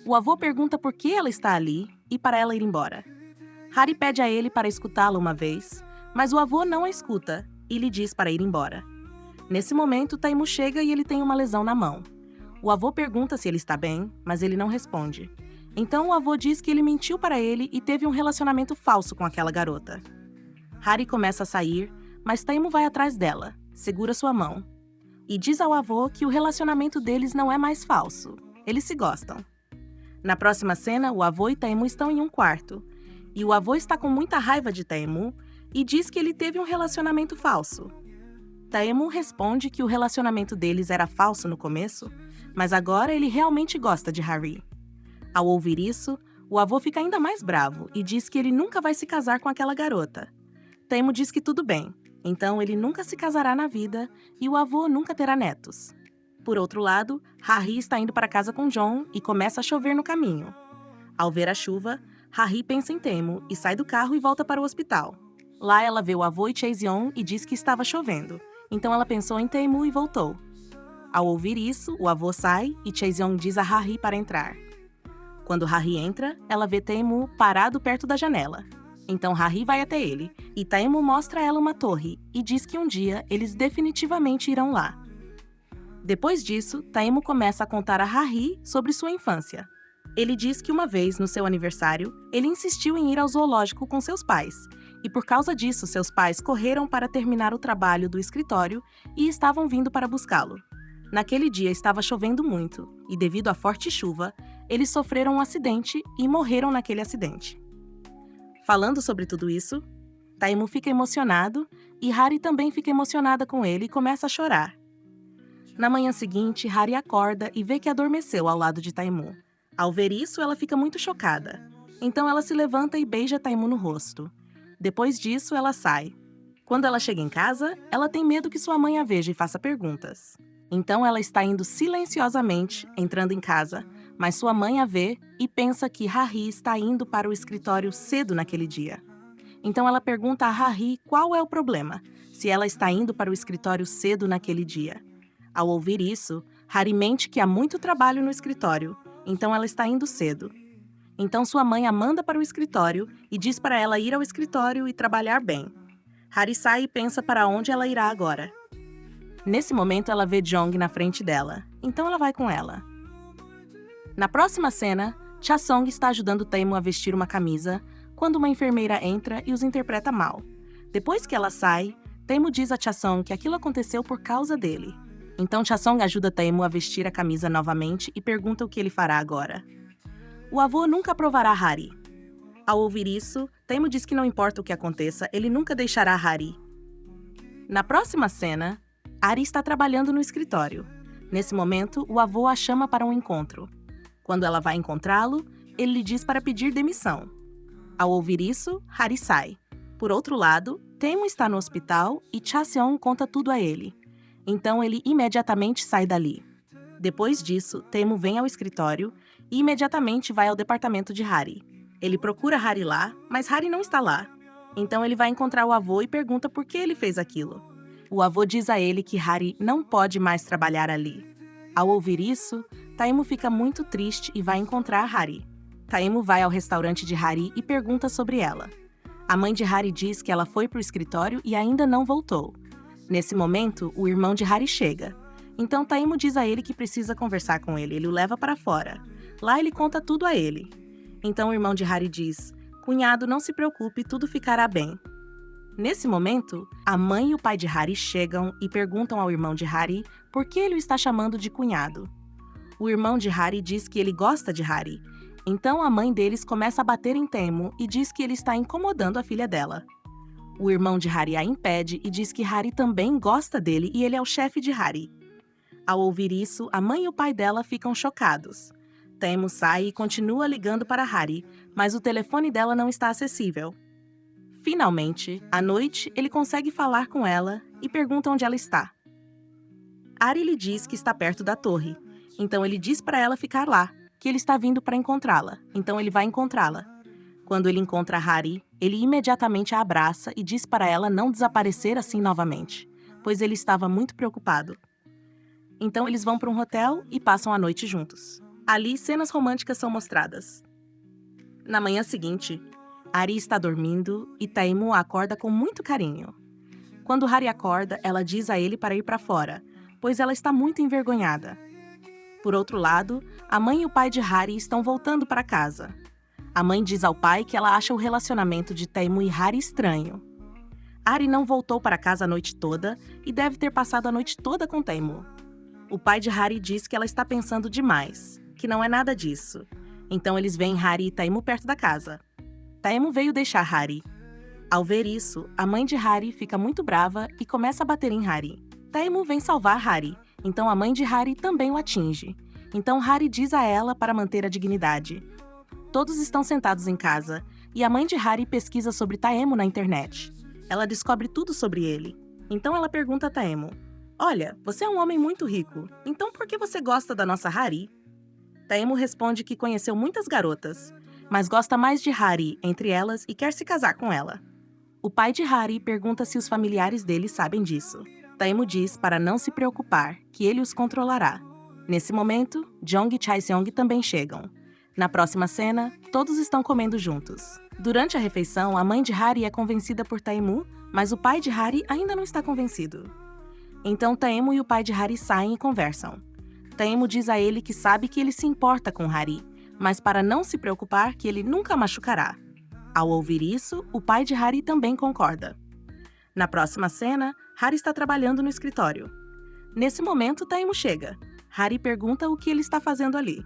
O avô pergunta por que ela está ali e para ela ir embora. Hari pede a ele para escutá-la uma vez, mas o avô não a escuta e lhe diz para ir embora. Nesse momento, Taemu chega e ele tem uma lesão na mão. O avô pergunta se ele está bem, mas ele não responde. Então o avô diz que ele mentiu para ele e teve um relacionamento falso com aquela garota. Hari começa a sair, mas Taemu vai atrás dela, segura sua mão e diz ao avô que o relacionamento deles não é mais falso. Eles se gostam. Na próxima cena, o avô e Taemu estão em um quarto. E o avô está com muita raiva de Taemu e diz que ele teve um relacionamento falso. Taemu responde que o relacionamento deles era falso no começo, mas agora ele realmente gosta de Hari. Ao ouvir isso, o avô fica ainda mais bravo e diz que ele nunca vai se casar com aquela garota. Taemu diz que tudo bem, então ele nunca se casará na vida e o avô nunca terá netos. Por outro lado, Hari está indo para casa com John e começa a chover no caminho. Ao ver a chuva, Hari pensa em Taemu e sai do carro e volta para o hospital. Lá ela vê o avô e Chae-yeon e diz que estava chovendo, então ela pensou em Taemu e voltou. Ao ouvir isso, o avô sai e Chae-yeon diz a Hari para entrar. Quando Hari entra, ela vê Taemu parado perto da janela. Então Hari vai até ele, e Taemu mostra a ela uma torre e diz que um dia eles definitivamente irão lá. Depois disso, Taemu começa a contar a Hari sobre sua infância. Ele diz que uma vez, no seu aniversário, ele insistiu em ir ao zoológico com seus pais, e por causa disso seus pais correram para terminar o trabalho do escritório e estavam vindo para buscá-lo. Naquele dia estava chovendo muito, e devido à forte chuva, eles sofreram um acidente e morreram naquele acidente. Falando sobre tudo isso, Taimu fica emocionado e Hari também fica emocionada com ele e começa a chorar. Na manhã seguinte, Hari acorda e vê que adormeceu ao lado de Taimu. Ao ver isso, ela fica muito chocada. Então ela se levanta e beija Taimu no rosto. Depois disso, ela sai. Quando ela chega em casa, ela tem medo que sua mãe a veja e faça perguntas. Então ela está indo silenciosamente, entrando em casa, mas sua mãe a vê e pensa que Hari está indo para o escritório cedo naquele dia. Então ela pergunta a Hari qual é o problema, se ela está indo para o escritório cedo naquele dia. Ao ouvir isso, Hari mente que há muito trabalho no escritório, então ela está indo cedo. Então sua mãe a manda para o escritório e diz para ela ir ao escritório e trabalhar bem. Hari sai e pensa para onde ela irá agora. Nesse momento ela vê Jong na frente dela, então ela vai com ela. Na próxima cena, Cha-song está ajudando Taemu a vestir uma camisa, quando uma enfermeira entra e os interpreta mal. Depois que ela sai, Taemu diz a Cha-song que aquilo aconteceu por causa dele. Então Cha-song ajuda Taemu a vestir a camisa novamente e pergunta o que ele fará agora. O avô nunca aprovará Hari. Ao ouvir isso, Taemu diz que não importa o que aconteça, ele nunca deixará Hari. Na próxima cena, Hari está trabalhando no escritório. Nesse momento, o avô a chama para um encontro. Quando ela vai encontrá-lo, ele lhe diz para pedir demissão. Ao ouvir isso, Hari sai. Por outro lado, Taemu está no hospital e Cha-seon conta tudo a ele. Então ele imediatamente sai dali. Depois disso, Taemu vem ao escritório e imediatamente vai ao departamento de Hari. Ele procura Hari lá, mas Hari não está lá. Então ele vai encontrar o avô e pergunta por que ele fez aquilo. O avô diz a ele que Hari não pode mais trabalhar ali. Ao ouvir isso, Taemu fica muito triste e vai encontrar Hari. Taemu vai ao restaurante de Hari e pergunta sobre ela. A mãe de Hari diz que ela foi para o escritório e ainda não voltou. Nesse momento, o irmão de Hari chega. Então Taemu diz a ele que precisa conversar com ele. Ele o leva para fora. Lá ele conta tudo a ele. Então o irmão de Hari diz: "Cunhado, não se preocupe, tudo ficará bem." Nesse momento, a mãe e o pai de Hari chegam e perguntam ao irmão de Hari por que ele o está chamando de cunhado. O irmão de Hari diz que ele gosta de Hari. Então a mãe deles começa a bater em Taemu e diz que ele está incomodando a filha dela. O irmão de Hari a impede e diz que Hari também gosta dele e ele é o chefe de Hari. Ao ouvir isso, a mãe e o pai dela ficam chocados. Taemu sai e continua ligando para Hari, mas o telefone dela não está acessível. Finalmente, à noite, ele consegue falar com ela e pergunta onde ela está. Hari lhe diz que está perto da torre, então ele diz para ela ficar lá, que ele está vindo para encontrá-la, então ele vai encontrá-la. Quando ele encontra Hari, ele imediatamente a abraça e diz para ela não desaparecer assim novamente, pois ele estava muito preocupado. Então eles vão para um hotel e passam a noite juntos. Ali, cenas românticas são mostradas. Na manhã seguinte, Hari está dormindo e Taemu a acorda com muito carinho. Quando Hari acorda, ela diz a ele para ir para fora, pois ela está muito envergonhada. Por outro lado, a mãe e o pai de Hari estão voltando para casa. A mãe diz ao pai que ela acha o relacionamento de Taemu e Hari estranho. Hari não voltou para casa a noite toda e deve ter passado a noite toda com Taemu. O pai de Hari diz que ela está pensando demais, que não é nada disso. Então eles veem Hari e Taemu perto da casa. Taemu veio deixar Hari. Ao ver isso, a mãe de Hari fica muito brava e começa a bater em Hari. Taemu vem salvar Hari, então a mãe de Hari também o atinge. Então Hari diz a ela para manter a dignidade. Todos estão sentados em casa, e a mãe de Hari pesquisa sobre Taemu na internet. Ela descobre tudo sobre ele. Então ela pergunta a Taemu: "Olha, você é um homem muito rico, então por que você gosta da nossa Hari?" Taemu responde que conheceu muitas garotas, mas gosta mais de Hari entre elas e quer se casar com ela. O pai de Hari pergunta se os familiares dele sabem disso. Taemu diz para não se preocupar, que ele os controlará. Nesse momento, Jong e Chae-seong também chegam. Na próxima cena, todos estão comendo juntos. Durante a refeição, a mãe de Hari é convencida por Taemu, mas o pai de Hari ainda não está convencido. Então Taemu e o pai de Hari saem e conversam. Taemu diz a ele que sabe que ele se importa com Hari, mas para não se preocupar que ele nunca machucará. Ao ouvir isso, o pai de Hari também concorda. Na próxima cena, Hari está trabalhando no escritório. Nesse momento, Taemu chega. Hari pergunta o que ele está fazendo ali.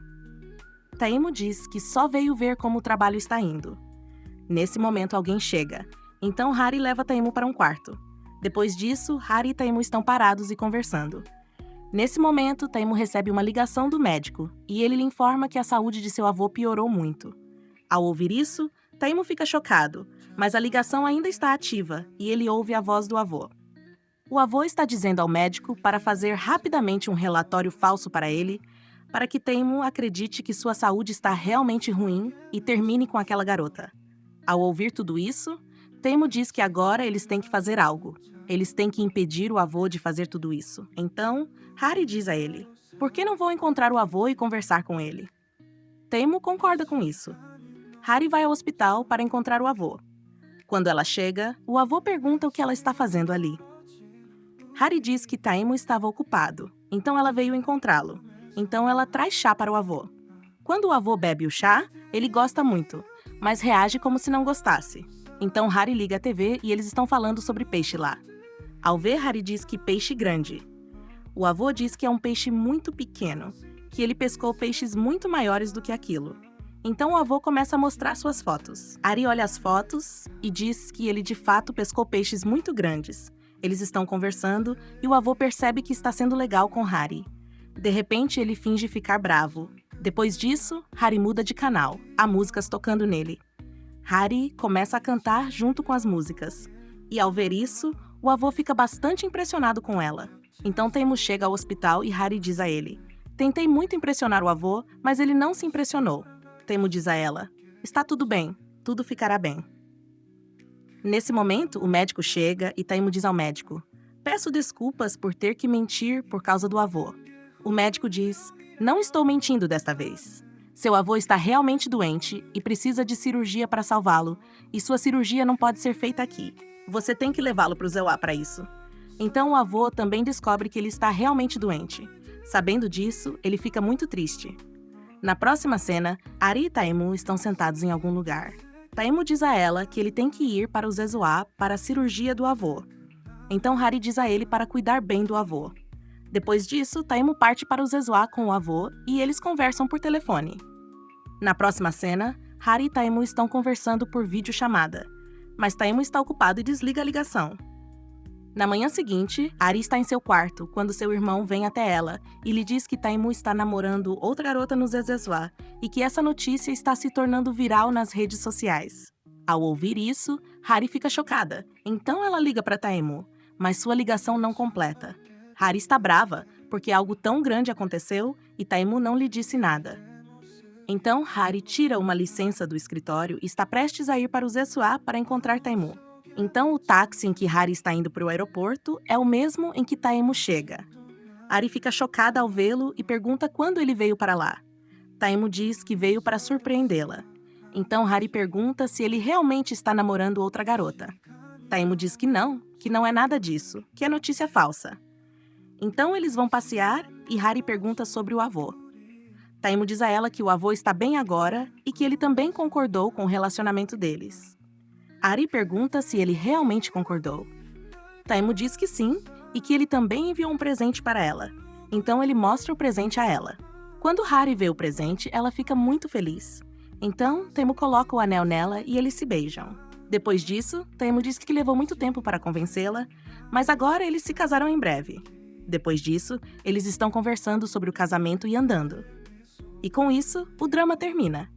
Taimo diz que só veio ver como o trabalho está indo. Nesse momento, alguém chega. Então, Hari leva Taimo para um quarto. Depois disso, Hari e Taimo estão parados e conversando. Nesse momento, Taimo recebe uma ligação do médico e ele lhe informa que a saúde de seu avô piorou muito. Ao ouvir isso, Taimo fica chocado, mas a ligação ainda está ativa e ele ouve a voz do avô. O avô está dizendo ao médico para fazer rapidamente um relatório falso para ele, para que Taimo acredite que sua saúde está realmente ruim e termine com aquela garota. Ao ouvir tudo isso, Taimo diz que agora eles têm que fazer algo. Eles têm que impedir o avô de fazer tudo isso. Então, Hari diz a ele: por que não vou encontrar o avô e conversar com ele? Taimo concorda com isso. Hari vai ao hospital para encontrar o avô. Quando ela chega, o avô pergunta o que ela está fazendo ali. Hari diz que Taimo estava ocupado, então ela veio encontrá-lo. Então ela traz chá para o avô. Quando o avô bebe o chá, ele gosta muito, mas reage como se não gostasse. Então Hari liga a TV e eles estão falando sobre peixe lá. Ao ver, Hari diz que peixe grande. O avô diz que é um peixe muito pequeno, que ele pescou peixes muito maiores do que aquilo. Então o avô começa a mostrar suas fotos. Hari olha as fotos e diz que ele de fato pescou peixes muito grandes. Eles estão conversando e o avô percebe que está sendo legal com Hari. De repente, ele finge ficar bravo. Depois disso, Hari muda de canal, há músicas tocando nele. Hari começa a cantar junto com as músicas. E ao ver isso, o avô fica bastante impressionado com ela. Então Taimo chega ao hospital e Hari diz a ele: tentei muito impressionar o avô, mas ele não se impressionou. Taimo diz a ela: está tudo bem, tudo ficará bem. Nesse momento, o médico chega e Taimo diz ao médico: peço desculpas por ter que mentir por causa do avô. O médico diz: não estou mentindo desta vez. Seu avô está realmente doente e precisa de cirurgia para salvá-lo, e sua cirurgia não pode ser feita aqui. Você tem que levá-lo para o Zeuá para isso. Então o avô também descobre que ele está realmente doente. Sabendo disso, ele fica muito triste. Na próxima cena, Hari e Taimo estão sentados em algum lugar. Taimo diz a ela que ele tem que ir para o Zeuá para a cirurgia do avô. Então Hari diz a ele para cuidar bem do avô. Depois disso, Taimo parte para o Zeuá com o avô e eles conversam por telefone. Na próxima cena, Hari e Taimo estão conversando por videochamada, mas Taimo está ocupado e desliga a ligação. Na manhã seguinte, Hari está em seu quarto quando seu irmão vem até ela e lhe diz que Taimo está namorando outra garota no Zezezua e que essa notícia está se tornando viral nas redes sociais. Ao ouvir isso, Hari fica chocada, então ela liga para Taimo, mas sua ligação não completa. Hari está brava, porque algo tão grande aconteceu e Taimo não lhe disse nada. Então, Hari tira uma licença do escritório e está prestes a ir para o Zezua para encontrar Taimo. Então, o táxi em que Hari está indo para o aeroporto é o mesmo em que Taimo chega. Hari fica chocada ao vê-lo e pergunta quando ele veio para lá. Taimo diz que veio para surpreendê-la. Então, Hari pergunta se ele realmente está namorando outra garota. Taimo diz que não é nada disso, que é notícia falsa. Então eles vão passear e Hari pergunta sobre o avô. Taimo diz a ela que o avô está bem agora e que ele também concordou com o relacionamento deles. Hari pergunta se ele realmente concordou. Taimo diz que sim e que ele também enviou um presente para ela. Então ele mostra o presente a ela. Quando Hari vê o presente, ela fica muito feliz. Então Taimo coloca o anel nela e eles se beijam. Depois disso, Taimo diz que levou muito tempo para convencê-la, mas agora eles se casaram em breve. Depois disso, eles estão conversando sobre o casamento e andando. E com isso, o drama termina.